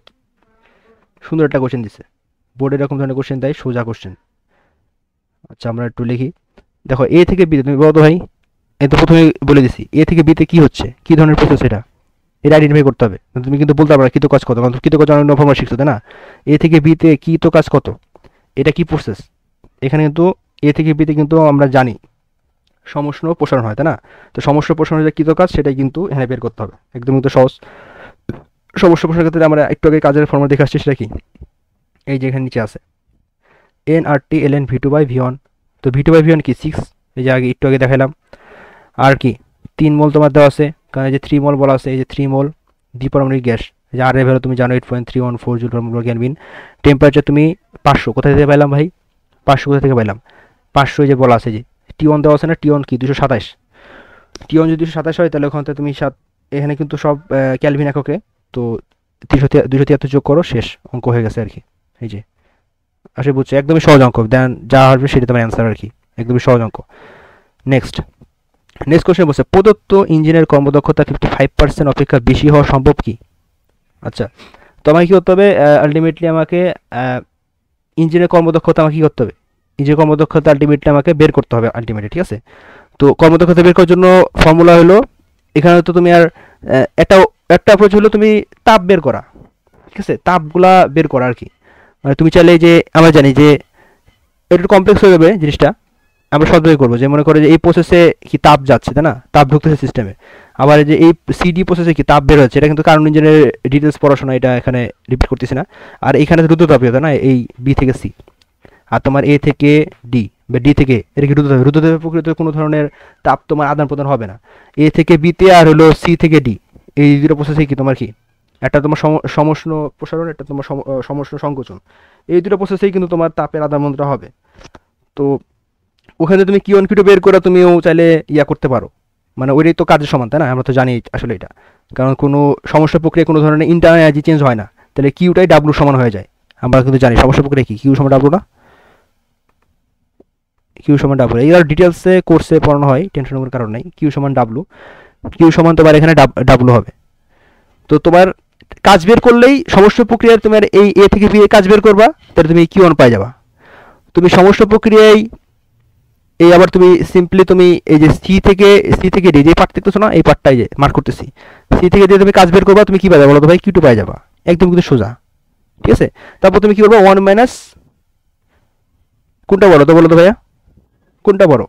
সুন্দর একটা কোশ্চেন দিছে, বোর্ডে এরকম ধরনের কোশ্চেন দেয়, সোজা কোশ্চেন। আচ্ছা আমরা একটু লিখি। দেখো এ থেকে বিতে তুমি বলো তো ভাই, এই তো প্রথমে বলে দিছি এ থেকে বিতে কি হচ্ছে, কি ধরনের প্রসেস এটা, এটা আইডেন্টিফাই করতে হবে। তুমি কিন্তু বলতে পারবে কৃত কাজ কত, কারণ কৃত কাজ অন্য ফর্মুলা শিখছো তাই না? এ থেকে বিতে কৃত কাজ কত, এটা কি প্রসেস? এখানে কিন্তু এ থেকে বিতে কিন্তু আমরা জানি সমষ্ণ প্রসারণ হয় তাই না? তো সমষ্ণ প্রসারণের যে কৃত কাজ সেটাই কিন্তু এখানে বের করতে হবে, একদম কিন্তু সহজ। সমষ্ণ প্রসারণের ক্ষেত্রে আমরা একটু আগে কাজের ফর্মুলা দেখে আসছি, সেটা কি? এই যে এখানে নিচে আছে nRT ln V2/V1। তো V2/V1 কি 6, এই যে আগে একটু আগে দেখালাম। আর কি 3 মোল তোমার দেওয়া আছে, কারণ এই যে 3 মোল বলা আছে, এই যে 3 মোল দ্বিপারমাণবিক গ্যাস। এই যে আর এর ভ্যালু তুমি জানো 8.314 joule per mole kelvin. Temperature তুমি 500 কোথা থেকে পাইলাম ভাই? 500 কোথা থেকে পাইলাম? 500 এই যে বলা আছে, যে T1 দেওয়া আছে না, T1 কি 227। T1 যদি 227 হয় তাহলে ওখান থেকে তুমি এখানে কিন্তু সব ক্যালভিন এককে, তো 273 যোগ করো, শেষ অঙ্ক হয়ে গেছে আর কি। এই যে আসলে বুঝছো, একদমই সহজ অঙ্ক, দেন যা আসবে সেটা তোমার অ্যান্সার আর কি, একদমই সহজ অঙ্ক। নেক্সট কোশ্চেন বলছে প্রদত্ত ইঞ্জিনের কর্মদক্ষতা 55% অপেক্ষা বেশি হওয়া সম্ভব কি? আচ্ছা, তো আমাকে কী করতে হবে? আলটিমেটলি আমাকে ইঞ্জিনের কর্মদক্ষতা আমাকে কী করতে হবে? ইঞ্জিনের কর্মদক্ষতা আলটিমেটলি আমাকে বের করতে হবে আলটিমেটলি, ঠিক আছে? তো কর্মদক্ষতা বের করার জন্য ফর্মুলা হলো, এখানে তো তুমি আর একটা একটা অ্যাপ্রোচ হলো তুমি তাপ বের করা, ঠিক আছে? তাপগুলা বের করা আর কি। মানে তুমি চাইলে যে আমরা জানি যে একটু কমপ্লেক্স হয়ে যাবে জিনিসটা, আমরা সহজভাবে করবো। যে মনে করো যে এই প্রসেসে কি তাপ যাচ্ছে তাই না, তাপ ঢুকতেছে সিস্টেমে, আবার যে এই সিডি প্রসেসে কি তাপ বের হচ্ছে, এটা কিন্তু কার্বন ইঞ্জিনের ডিটেলস পড়াশোনা, এটা এখানে রিপিট করতেছি না। আর এখানে রুদ্রতাপীয় তাই না, এই বি থেকে সি, আর তোমার এ থেকে ডি বা ডি থেকে এটা কি রুদ্রতাপীয় প্রকৃতিতে কোনো ধরনের তাপ তোমার আদান প্রদান হবে না। এ থেকে বিতে আর হলো সি থেকে ডি, এই দুটো প্রসেসে কি তোমার কি একটা তোমার সমষ্ণ প্রসারণ, একটা তোমার সমষ্ণ সংকোচন, এই দুটো প্রসেসেই কিন্তু তোমার তাপের আদান প্রদানটা হবে। তো ওখানে তুমি কিউ ওয়ান কিউ টু বের করে তুমিও চাইলে ইয়া করতে পারো, মানে ওইটাই তো কাজের সমান তাই না? আমরা তো জানি আসলে এটা, কারণ কোনো সমস্যা প্রক্রিয়া কোনো ধরনের ইন্টারনাল এনার্জি চেঞ্জ হয় না, তাহলে কিউটাই ডাব্লু সমান হয়ে যায়। আমরা কিন্তু জানি সমস্যা প্রক্রিয়া কি, কিউ সমান ডাব্লু না, কিউ সমান ডাব্লু। এর ডিটেলসে কোর্সে পড়ানো হয়, টেনশন করার কারণ নাই। কিউ সমান ডাব্লু, কিউ সমান তোমার এখানে ডাব্লু হবে। তো তোমার কাজ বের করলেই সমস্যা প্রক্রিয়ায় তোমার এই এ থেকে বি এর কাজ বের করবা, তাহলে তুমি কিউ ওয়ান পাই যাবা। তুমি সমস্যা প্রক্রিয়ায় এই আবার তুমি সিম্পলি তুমি এই যে সি থেকে ডি যে পার্ট দেখতেছো না, এই পার্টটাই যে মার্ক করতেছি, সি থেকে দিয়ে তুমি কাজ বের করবা, তুমি কি পাই যাবে বলো তো ভাই? কিউ টু পাই যাবা, একদম কিন্তু সোজা, ঠিক আছে? তারপর তুমি কি করবা? 1 মাইনাস কোনটা বলো তো, বলো তো ভাইয়া কোনটা বড়,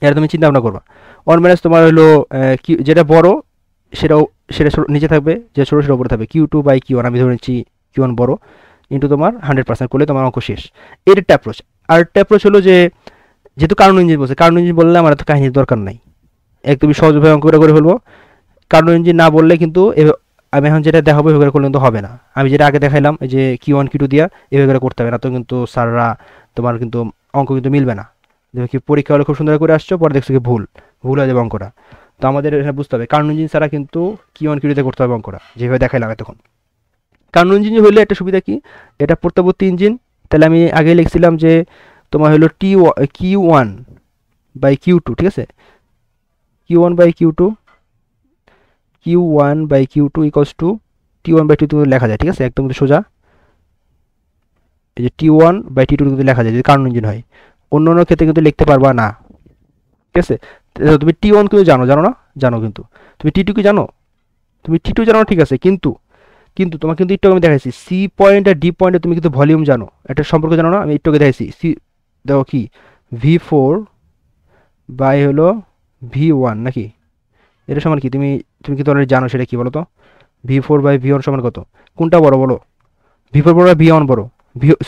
এটা তুমি চিন্তা ভাবনা করবা। 1 মাইনাস তোমার হলো যেটা বড় সেটাও সেটা নিচে থাকবে, যে ছোটো সেটা উপরে থাকবে। Q2/Q1 আমি ধরে নিচ্ছি Q1 বড়, ইন্টু তোমার 100% করলে তোমার অঙ্ক শেষ। এর একটা অ্যাপ্রোচ। আর একটা অ্যাপ্রোচ হলো যে যেহেতু কার্বন ইঞ্জিন বলছে, কার্বন ইঞ্জিন বললে আমার তো কাহিনীর দরকার নাই, একদমই সহজভাবে অঙ্কটা করে ফেলবো। কার্বন ইঞ্জিন না বললে কিন্তু আমি এখন যেটা দেখাবো এভাবে করলে কিন্তু হবে না। আমি যেটা আগে দেখাইলাম যে Q1 Q2 দিয়া এভাবে করতে হবে না, তো কিন্তু স্যাররা তোমার কিন্তু অঙ্ক কিন্তু মিলবে না। দেখো কি পরীক্ষা হলে খুব সুন্দর করে আসছো, পরে দেখছো কি ভুল হয়ে যাবে অঙ্কটা। তো আমাদের এখানে বুঝতে হবে কার্বন ইঞ্জিন ছাড়া কিন্তু Q1 Q2 তে করতে হবে অঙ্কটা, যেভাবে দেখাইলাম এতক্ষণ। কার্বন ইঞ্জিন হলে একটা সুবিধা কি, এটা প্রত্যাবর্তী ইঞ্জিন, তাহলে আমি আগে লিখছিলাম যে তোমার হলো Q1/Q2, ঠিক আছে? Q1/Q2 ইকুয়ালস টু T1/T2 লেখা যায়, ঠিক আছে? একদম সোজা, এই যে T1/T2 কিন্তু লেখা যায় যদি কার্বন ইঞ্জিন হয়। অন্য ক্ষেত্রে কিন্তু লিখতে পারবা না, ঠিক আছে? তুমি T1 কিন্তু জানো, জানো না? জানো কিন্তু। তুমি T2 কি জানো? তুমি T2 জানো না, ঠিক আছে, কিন্তু কিন্তু তোমাকে কিন্তু একটু আমি দেখাইছি সি পয়েন্ট আর ডি পয়েন্টে তুমি কিন্তু ভলিউম জানো, একটা সম্পর্ক জানো না? আমি একটু আগে দেখাইছি সি, দেখো কি V4 বাই হলো V1 নাকি, এটা সমান কি? তুমি তুমি কিন্তু অলরেডি জানো, সেটা কি বলো তো? V4 বাই V1 সমান কত? কোনটা বড় বলো? V4 বড় না V1 বড়?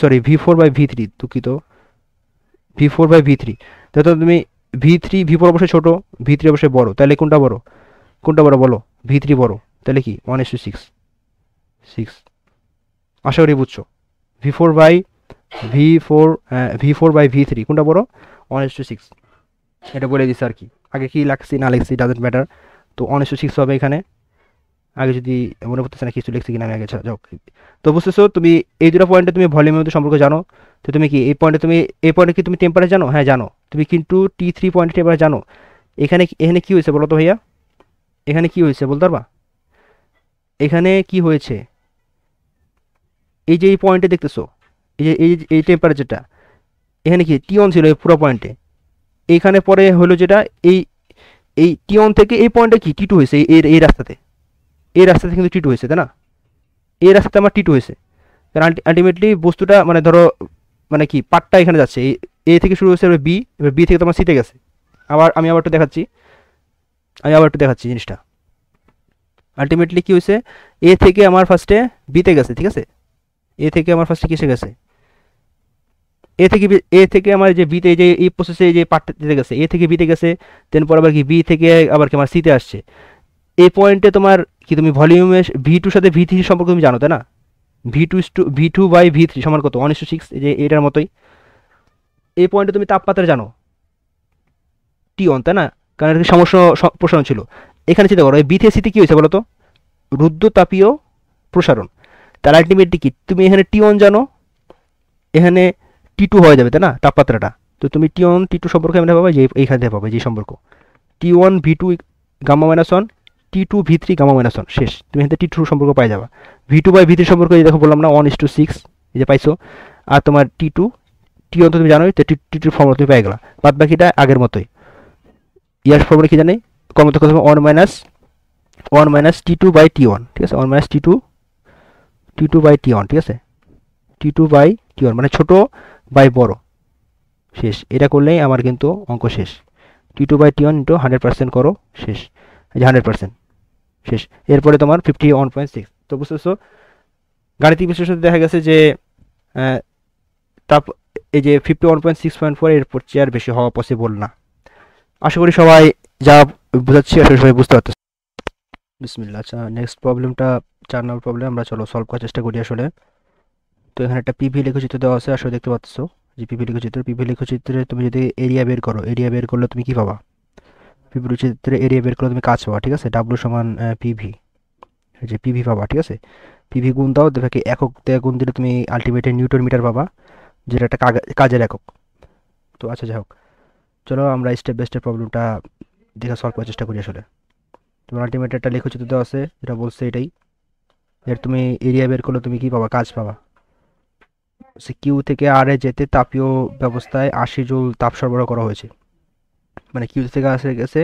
সরি V4 বাই V3, দুঃখিত, V4 বাই V3। তো তুমি V4 অবশ্যই ছোট, V3 অবশ্যই বড়, তাহলে কোনটা বড়? কোনটা বড় বলো? V3 বড়, তাহলে কি 1:6, 6। আশা করি বুঝছো। V4 by V4, V4 by V3 কোনটা বড়? 1:6। এটা বলে দিচ্ছে আর কি, আগে কি লাগছি না লিখছি ডাজেন্ট ম্যাটার। তো 1:6 হবে এখানে, আগে যদি মনে পড়তেছে না কিছু লিখছি কিনা আমি আগে, যাও। তো বুঝতেছো তুমি এই দুটো পয়েন্টে তুমি ভলিউমের মধ্যে সম্পর্ক জানো। তো তুমি কি এই পয়েন্টে, তুমি এই পয়েন্টে কি তুমি টেম্পারেচার জানো? হ্যাঁ জানো। তুমি কিন্তু T3 পয়েন্টে টেম্পারেচার জানো। এখানে এখানে কি হয়েছে বলো তো ভাইয়া? এখানে কি হয়েছে বলতে পারবা? এখানে কি হয়েছে? এই যে এই পয়েন্টে দেখতেছো, এই টেম্পারেচারটা, এখানে কি T1 ছিল এই পুরো পয়েন্টে, এইখানে পরে হলো যেটা এই এই T1 থেকে এই পয়েন্টে কি T2 হয়েছে, এই রাস্তাতে, এই রাস্তাতে কিন্তু T2 হয়েছে, তাই না? এই রাস্তাতে আমার T2 হয়েছে। কারণ আলটিমেটলি বস্তুটা মানে ধরো মানে কি পার্টটা এখানে যাচ্ছে, এ থেকে শুরু হচ্ছে বি, এবার বি থেকে তোমার সিতে গেছে। আমি আবার একটু দেখাচ্ছি, জিনিসটা। আলটিমেটলি কি হয়েছে, এ থেকে আমার ফার্স্টে বিতে গেছে, ঠিক আছে? এ থেকে আমার ফার্স্টে কিসে গেছে? এ থেকে আমার যে বিতে, যে এই প্রসেসে যে পার্টটা দিতে গেছে, এ থেকে বিতে গেছে, দেন পর আবার কি বি থেকে আবার কি আমার সিতে আসছে। এই পয়েন্টে তোমার কি তুমি ভলিউমে V2 সাথে V3 সম্পর্কে তুমি জানো, তাই না? V2 বাই V3 সমান কত? 1:6, এই যে এটার মতোই। এই পয়েন্টে তুমি তাপমাত্রা জানো T1, তাই না? কারণ এটা সমস্যা প্রসারণ ছিল। এখানে চিন্তা করো, এই বি থেকে সিতে কি হয়েছে বলো তো? রুদ্ধতাপীয় প্রসারণ। তার আলটিমেটলি কি তুমি এখানে T1 জানো, এখানে T2 হয়ে যাবে, তাই না তাপমাত্রাটা? তো তুমি T1 T2 সম্পর্কে এখানে পাবা, যে এইখান থেকে পাবে যে সম্পর্ক T1 V2 gamma minus one, T2 V3 gamma minus one, শেষ। তুমি এখান থেকে T2 সম্পর্ক পাই যাবা। V2 বাই V3 সম্পর্ক এই দেখো বললাম না 1:6, এই যে পাইছো। আর তোমার T1 তো তুমি জানোই, তো T2 ফর্মুলা তুমি পাই গেলা, বাদ বাকিটা আগের মতোই। ইয়ার ফর্মুলা কি জানি? কর্মত কথা 1 - T2 বাই T1, ঠিক আছে? 1 - T2 বাই T1, ঠিক আছে? T2 বাই T1 মানে ছোট বাই বড়, শেষ। এটা করলেই আমার কিন্তু অঙ্ক শেষ। T2 বাই T1 ইন্টু 100% করো, শেষ। এই যে 100% শেষ। এরপরে তোমার 51.6। তো বুঝতেছো গাণিতিক বিশ্লেষণে দেখা গেছে যে তাপ এই যে 51.6.4 এরপর চেয়ার বেশি হওয়া পসিবল না। আশা করি সবাই যা বোঝাচ্ছি আসলে সবাই বুঝতে পারতেছে। বিসমিল্লাহ। আচ্ছা, নেক্সট প্রবলেমটা 4 নম্বর প্রবলেম, আমরা চলো সলভ করার চেষ্টা করি আসলে। তো এখানে একটা পিভি লেখচিত্র দেওয়া আছে, আসলে দেখতে পাচ্ছ যে পিভি লেখচিত্রে তুমি যদি এরিয়া বের করো, এরিয়া বের করলে তুমি কি পাবা? পিভি লেখচিত্রে এরিয়া বের করলে তুমি কাজ পাবা, ঠিক আছে? ডাব্লু সমান পিভি, যে পিভি পাবা, ঠিক আছে? পিভি গুণ দাও, দেখো একক দিয়ে গুণ দিলে তুমি আলটিমেটলি নিউটন মিটার পাবা, যেটা একটা কাজের একক। তো আচ্ছা যাই হোক, চলো আমরা স্টেপ বাই স্টেপ প্রবলেমটা দেখে সলভ করার চেষ্টা করি আসলে। তোমার আলটিমেট একটা লেখচিত্র দেওয়া আছে, এটা বলছে এটাই, এর তুমি এরিয়া বের করলে তুমি কি পাবা? কাজ পাবা। কিউ থেকে আর এ যেতে তাপীয় ব্যবস্থায় 80 জুল তাপ সরবরাহ করা হয়েছে। মানে কিউ থেকে আসে গেছে,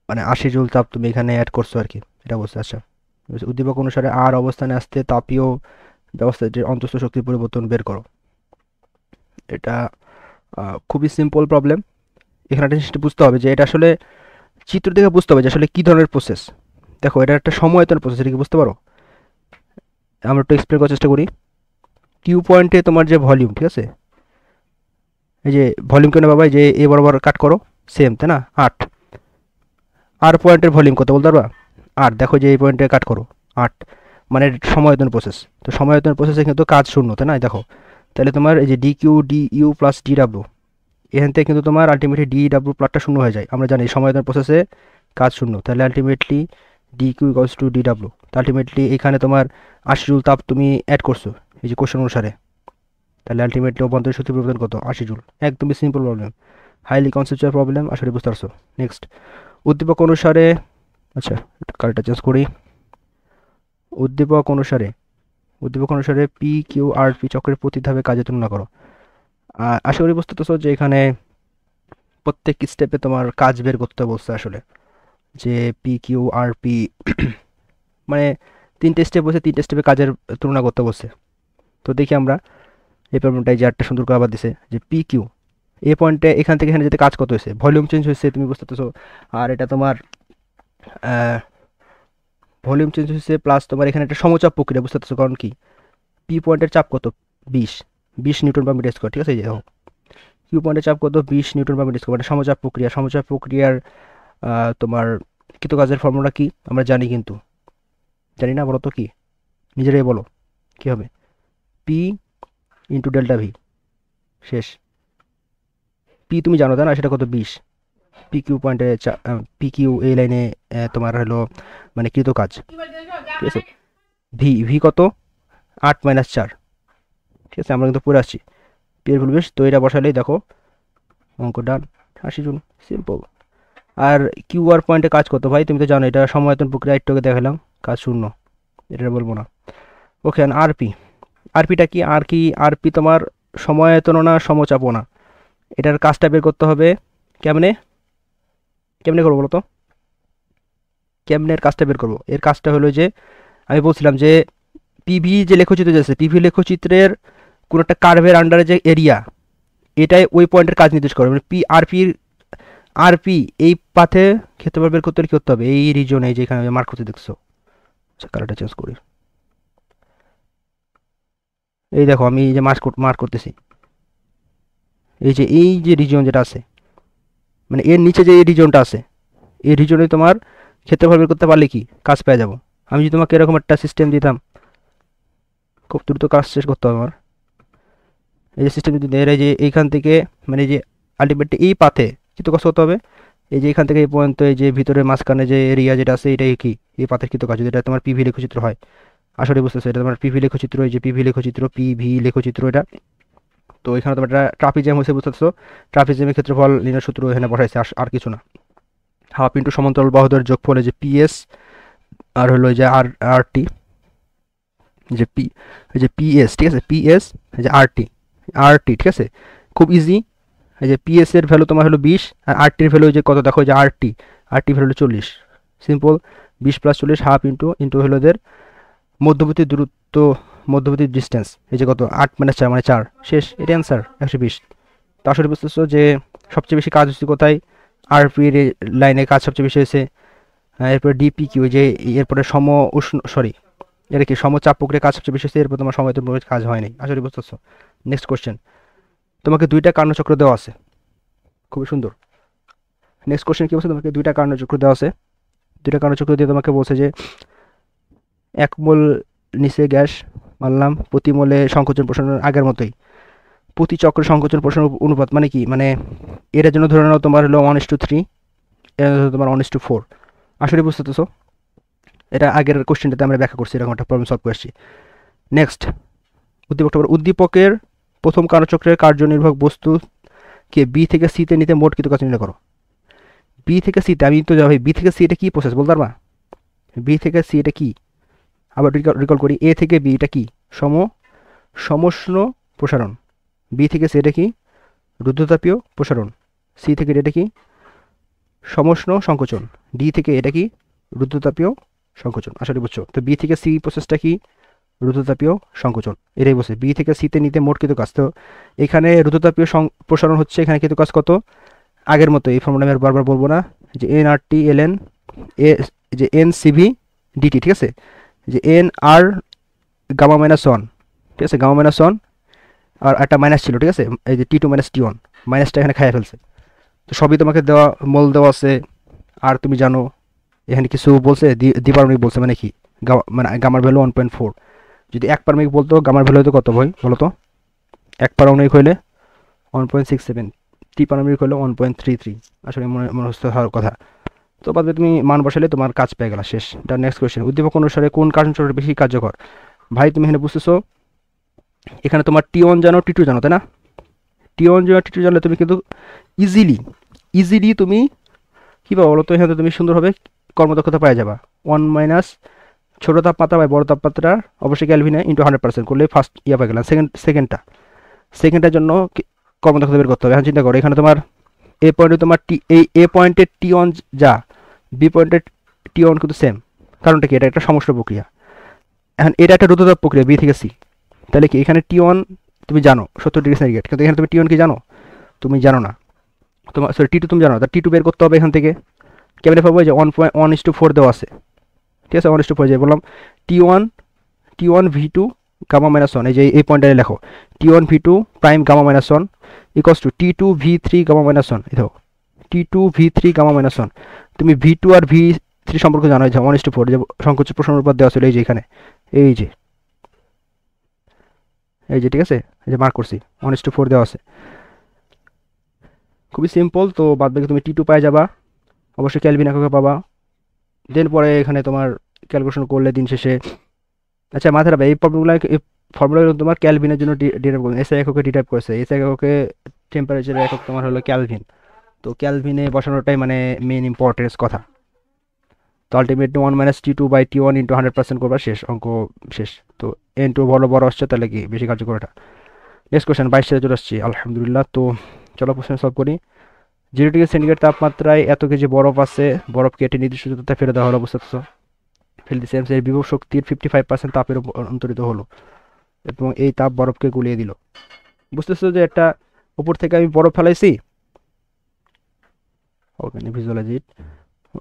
মানে 80 জুল তাপ তুমি এখানে অ্যাড করছো আর কি, এটা বলছে। আচ্ছা, উদ্দীপক অনুসারে আর অবস্থানে আসতে তাপীয় ব্যবস্থায় যে অন্তঃস্থ শক্তির পরিবর্তন বের করো। এটা খুবই সিম্পল প্রবলেম। এখানে একটা জিনিসটা বুঝতে হবে যে এটা আসলে চিত্র দেখে বুঝতে হবে যে আসলে কী ধরনের প্রসেস। দেখো এটা একটা সময়তন প্রসেস, এটা কি বুঝতে পারো? আমরা একটু এক্সপ্লেন করার চেষ্টা করি। কিউ পয়েন্টে তোমার যে ভলিউম, ঠিক আছে? এই যে ভলিউম কেন বাবা, যে এ বরাবর কাট করো, সেম, তাই না? 8। আর পয়েন্টের ভলিউম কত বলতে পারবা? 8। দেখো যে এই পয়েন্টে কাট করো 8, মানে সময়তন প্রসেস। তো সময়তন প্রসেসে কিন্তু কাজ শূন্য, তাই না? দেখো তাহলে তোমার এই যে DQ DU প্লাস DW, এখান থেকে কিন্তু তোমার আলটিমেটলি DW প্লাসটা শূন্য হয়ে যায়। আমরা জানি সময়তন প্রসেসে কাজ শূন্য, তাহলে আলটিমেটলি DQ = DW। তো আলটিমেটলি এখানে তোমার 80 জুল তাপ তুমি অ্যাড করছো এই যে কোশ্চেন অনুসারে, তাহলে আলটিমেটলি অভ্যন্তরীণ শক্তি পরিবর্তন কত? 80 জুল। একদমই simple problem, highly conceptual problem, আসলে বুঝতে পারছো। নেক্সট, উদ্দীপক অনুসারে, আচ্ছা একটু কালারটা চেঞ্জ করি। উদ্দীপক অনুসারে PQRP চক্রের প্রতি ধাপে কাজের তুলনা করো। আশা করি বুঝতে পারছো যে এখানে প্রত্যেক স্টেপে তোমার কাজ বের করতে বলছে আসলে, যে পি কিউ আর পি, মানে 3টে স্টেপ বলছে, 3টে স্টেপে কাজের তুলনা করতে বলছে। তো দেখি আমরা এই প্রবলেমটাই যে একটা সুন্দর করে আবার দিছে যে পি কিউ, এই পয়েন্টে এখান থেকে এখানে যেতে কাজ কত হয়েছে, ভলিউম চেঞ্জ হয়েছে, তুমি বুঝতে পারছো। আর এটা তোমার ভলিউম চেঞ্জ হয়েছে, প্লাস তোমার এখানে একটা সমচাপ প্রক্রিয়া, বুঝতে পারছো। কারণ কি, পি পয়েন্টের চাপ কত, 20 নিউটন পার মিটার স্কয়ার, ঠিক আছে। এই যে দেখো কিউ পয়েন্টের চাপ কত, 20 নিউটন পার মিটার স্কয়ার, মানে সমচাপ প্রক্রিয়া। সমচাপ প্রক্রিয়ার তোমার কৃতকাজের ফর্মুলা কি আমরা জানি, কিন্তু জানি না, বলো তো কি, নিজেরাই বলো কি হবে। পি ইন্টু ডেল্টা ভি, শেষ। পি তুমি জানো, তাই না, সেটা কত, 20। পি কিউ পয়েন্টে, পি কিউ এই লাইনে তোমার হলো মানে কৃতকাজ, ঠিক আছে। ভি ভি কত, 8 - 4, ঠিক আছে। আমরা কিন্তু পড়ে আসছি পি এর ভ্যালু 20, তো এটা বসালেই দেখো অঙ্ক ডান, 80 জুল, সিম্পল। আর কিউ আর পয়েন্টে কাজ কত ভাই, তুমি তো জানো, এটা সমায়তন প্রক্রিয়া, একটু আগে দেখালাম, কাজ শূন্য, এটা বলবো না। ওকে, আরপি, আরপিটা কি, আরপি তোমার সমায়তনও না, সমচাপও না। এটার কাজটা বের করতে হবে কেমনে, কেমনে করবো বলো তো, কেমনে এর কাজটা বের করবো। এর কাজটা হলো যে আমি বলছিলাম যে পিভি যে লেখচিত্র আছে, পিভি লেখচিত্রের কোনো একটা কার্ভের আন্ডারে যে এরিয়া, এটাই ওই পয়েন্টের কাজ নির্দেশ করে। মানে আরপি এই পাথে ক্ষেত্রফল বের করতে হলে কি করতে হবে, এই রিজনে যেখানে মার্ক করতে দেখছো, আচ্ছা কালারটা চেঞ্জ করি, এই দেখো আমি এই যে মার্ক করতেছি, এই যে রিজন যেটা আছে, মানে এর নিচে যে এই রিজনটা আছে, এই রিজনে তোমার ক্ষেত্রফল বের করতে পারলে কি কাজ পেয়ে যাবো। আমি যদি তোমাকে এরকম একটা সিস্টেম দিতাম, খুব দ্রুত কাজ শেষ করতে হবে আমার। এই যে সিস্টেম যদি দেয়, এই যে এইখান থেকে, মানে যে আলটিমেটলি এই পাথে কিন্তু কাজ করতে হবে, এই যে এখান থেকে এই পর্যন্ত, এই যে ভিতরে মাঝখানে যে এরিয়া যেটা আছে, এটাই কি এই পাথের কিন্তু কাজ, যেটা তোমার পিভি লেখচিত্র হয়। আসলে বুঝতেছো, এটা তোমার পিভি লেখচিত্র, এই যে পিভি লেখচিত্র, পিভি লেখচিত্র এটা। তো এখানে তোমার একটা ট্রাপিজিয়াম হয়েছে, বুঝতেছো। ট্রাপিজিয়ামের ক্ষেত্রফল লিনিয়ার সূত্র এখানে বসাইছে, আর কিছু না। হাফ ইন্টু সমান্তরাল বাহুদের যোগফল, এই যে পিএস, আর হলো এই যে আর টি, যে পি, এই যে পিএস, ঠিক আছে, পিএস, এই যে আর টি, ঠিক আছে, খুব ইজি। এই যে পিএস এর ভ্যালু তোমার হলো 20, আর আরটির ভ্যালু যে কত দেখো, যে আরটি ভ্যালু হলো 40, সিম্পল। 20 + 40, হাফ ইন্টু হলো এদের মধ্যবর্তী দূরত্ব, মধ্যবর্তী ডিস্টেন্স, এই যে কত, 8 - 4 মানে 4, শেষ। এটা অ্যান্সার 120। তো আসলে বুঝতেছো যে সবচেয়ে বেশি কাজ হচ্ছে কোথায়, আরপির লাইনে কাজ সবচেয়ে বেশি হয়েছে। এরপরে ডিপি কিউ, যে এরপরে সম উষ্ণ, সরি, এটা কি সমচাপ প্রক্রিয়া কাজ সবচেয়ে বেশি হচ্ছে, এরপর তোমার সমায়তন প্রক্রিয়া কাজ হয়নি। আসলে বুঝতেছো। নেক্সট কোশ্চেন, তোমাকে 2টা কার্ণচক্র দেওয়া আছে, খুবই সুন্দর। নেক্সট কোশ্চেন কি বলছে, তোমাকে 2টা কার্ণচক্র দেওয়া আছে। 2টা কার্ণচক্র দিয়ে তোমাকে বলছে যে 1 মোল নিচে গ্যাস মানলাম, প্রতি মোলে সংকোচন প্রসারণ আগের মতোই, প্রতি চক্রে সংকোচন প্রসারণ অনুপাত মানে কি, মানে এটার জন্য ধরে নাও তোমার হলো 1:3, এটা তোমার 1:4। আসলে বুঝতেছো, এটা আগের কোশ্চেনটাতে আমরা ব্যাখ্যা করছি, এরকম একটা প্রবলেম সলভ করছি। নেক্সট, উদ্দীপকের প্রথম কার্যচক্রের কার্যনির্বাহক বস্তুকে বি থেকে সিতে নিতে মোট কৃত কাজ নির্ণয় করো। বি থেকে সিতে, আমি তো যাবো, বি থেকে সি এটা কি প্রসেস বলতে পারবা, বি থেকে সি এটা কি, আবার রিকল করি, এ থেকে বি এটা কি, সমষ্ণ প্রসারণ, বি থেকে সি এটা কি, রুদ্ধতাপীয় প্রসারণ, সি থেকে এটা কি, সমষ্ণ সংকোচন, ডি থেকে এটা কি, রুদ্ধতাপীয় সংকোচন। আসলে বুঝছো, তো বি থেকে সি প্রসেসটা কি, রুদ্ধতাপীয় সংকোচন, এটাই বলছে বি থেকে সিতে নিতে মোট কৃত কাজ। তো এখানে রুদ্ধতাপীয় প্রসারণ হচ্ছে, এখানে কৃত কাজ কত, আগের মতো, এই ফর্মুলা আমি আর বারবার বলবো না, যে এন আর টি এল এন, এ যে এন সিভি ডিটি, ঠিক আছে, যে এন আর গামা -1, ঠিক আছে, গামা -1, আর একটা মাইনাস ছিল, ঠিক আছে, এই যে T2 - T1, মাইনাসটা এখানে খাইয়ে ফেলছে। তো সবই তোমাকে দেওয়া, মোল দেওয়া আছে। আর তুমি জানো এখানে কিছু বলছে, দ্বিপারমাণবিক বলছে, মানে কি, মানে গামার ভ্যালু 1.4, যদি এক পারমাণবিক বলতো গামার ভ্যালু হতো কত ভাই বলো তো, এক পারমাণবিক হইলে 1.67, ত্রিপারমাণবিক হলো 1.33, আসলে মনে হচ্ছে হওয়ার কথা। তো বাদে তুমি মান বসালে তোমার কাজ পেয়ে গেলা, শেষ। এটা নেক্সট কোয়েশ্চেন, উদ্দীপক অনুসারে কোন কার্যচক্র বেশি কার্যকর। ভাই তুমি এখানে বুঝতেছো, এখানে তোমার T1 জানো, T2 জানো, তাই না। T1 জানো, T2 জানলে তুমি কিন্তু ইজিলি তুমি কী পাবো বলো তো, এখানে তুমি সুন্দরভাবে কর্মদক্ষতা পাওয়া যাবা। 1 - ছোটো তাপমাত্রা বা বড় তাপমাত্রা অবশ্যই ক্যালভিনে ইন্টু 100% করলে ফার্স্ট পেয়ে গেলাম। সেকেন্ডটার জন্য কর্মদক্ষতা বের করতে হবে। এখন চিন্তা করো, এখানে তোমার এ পয়েন্টে তোমার টি, এই এ পয়েন্টের টি অন যা বি পয়েন্টের টি অন কিন্তু সেম। কারণটা কি, এটা একটা সমষ্টি প্রক্রিয়া। এখন এটা একটা দ্রুততাপ প্রক্রিয়া বি থেকে সি, তাহলে কি এখানে টি অন তুমি জানো 70 ডিগ্রি সেন্টিগ্রেড, কিন্তু এখানে তুমি টি অন কি জানো, তুমি জানো না। তোমার সরি টি টু তুমি জানো, তা টি টু বের করতে হবে এখান থেকে। কেমনে পাবো, যে 1:1:4 দেওয়া আছে, ঠিক আছে, 1:4 যে বললাম T one V two gamma minus one, এই যে এই পয়েন্টে লেখো T one V two prime gamma minus one equals to T two V three gamma minus one. এই দেখো T two V three gamma minus one. তুমি ভি টু আর ভি থ্রি সম্পর্কে জানো, যে 1:4 যে সংকোচ প্রশ্ন অনুপাত দেওয়া ছিল এই যে এখানে, এই যে ঠিক আছে, এই যে মার্ক করছি 1:4 দেওয়া আছে। খুবই সিম্পল। তো বাদ বাকি তুমি টি টু পাই যাবা, অবশ্যই ক্যালভিন এককে পাবা। দেন পরে এখানে তোমার ক্যালকুলেশন করলে দিন শেষে, আচ্ছা মাথায় রাখবে এই ফর্মুলাগুলো তোমার ক্যালভিনের জন্য ডিরাইভ করবে। এসআই এককে ডিরাইভ করেছে, এসআই এককে টেম্পারেচারের একক তোমার হলো ক্যালভিন। তো ক্যালভিনে বসানোটাই মানে মেন ইম্পর্টেন্স কথা। তো আলটিমেটলি 1 - T2/T1 × 100% করবা, শেষ অঙ্ক শেষ। তো এন টু বড় বড় আসছে, তাহলে কি বেশি কার্যকর এটা। নেক্সট কোয়েশ্চেন 22 সালে চলে আসছি আলহামদুলিল্লাহ। তো চলো কোয়েশ্চেন সলভ করি। 0 ডিগ্রি সেন্টিগ্রেড তাপমাত্রায় এত কেজি বরফ আছে, বরফ কেটে নির্দিষ্ট উচ্চতায় ফেলে দেওয়া হলো, বুঝতে পারছো, ফেলে দিচ্ছে। এর বিভব শক্তির 55% তাপের অন্তরিত হলো এবং এই তাপ বরফকে গুলিয়ে দিল। বুঝতেছো যে একটা উপর থেকে আমি বরফ ফেলাইছি, ওখানে ভিজুয়ালাইজ ইট,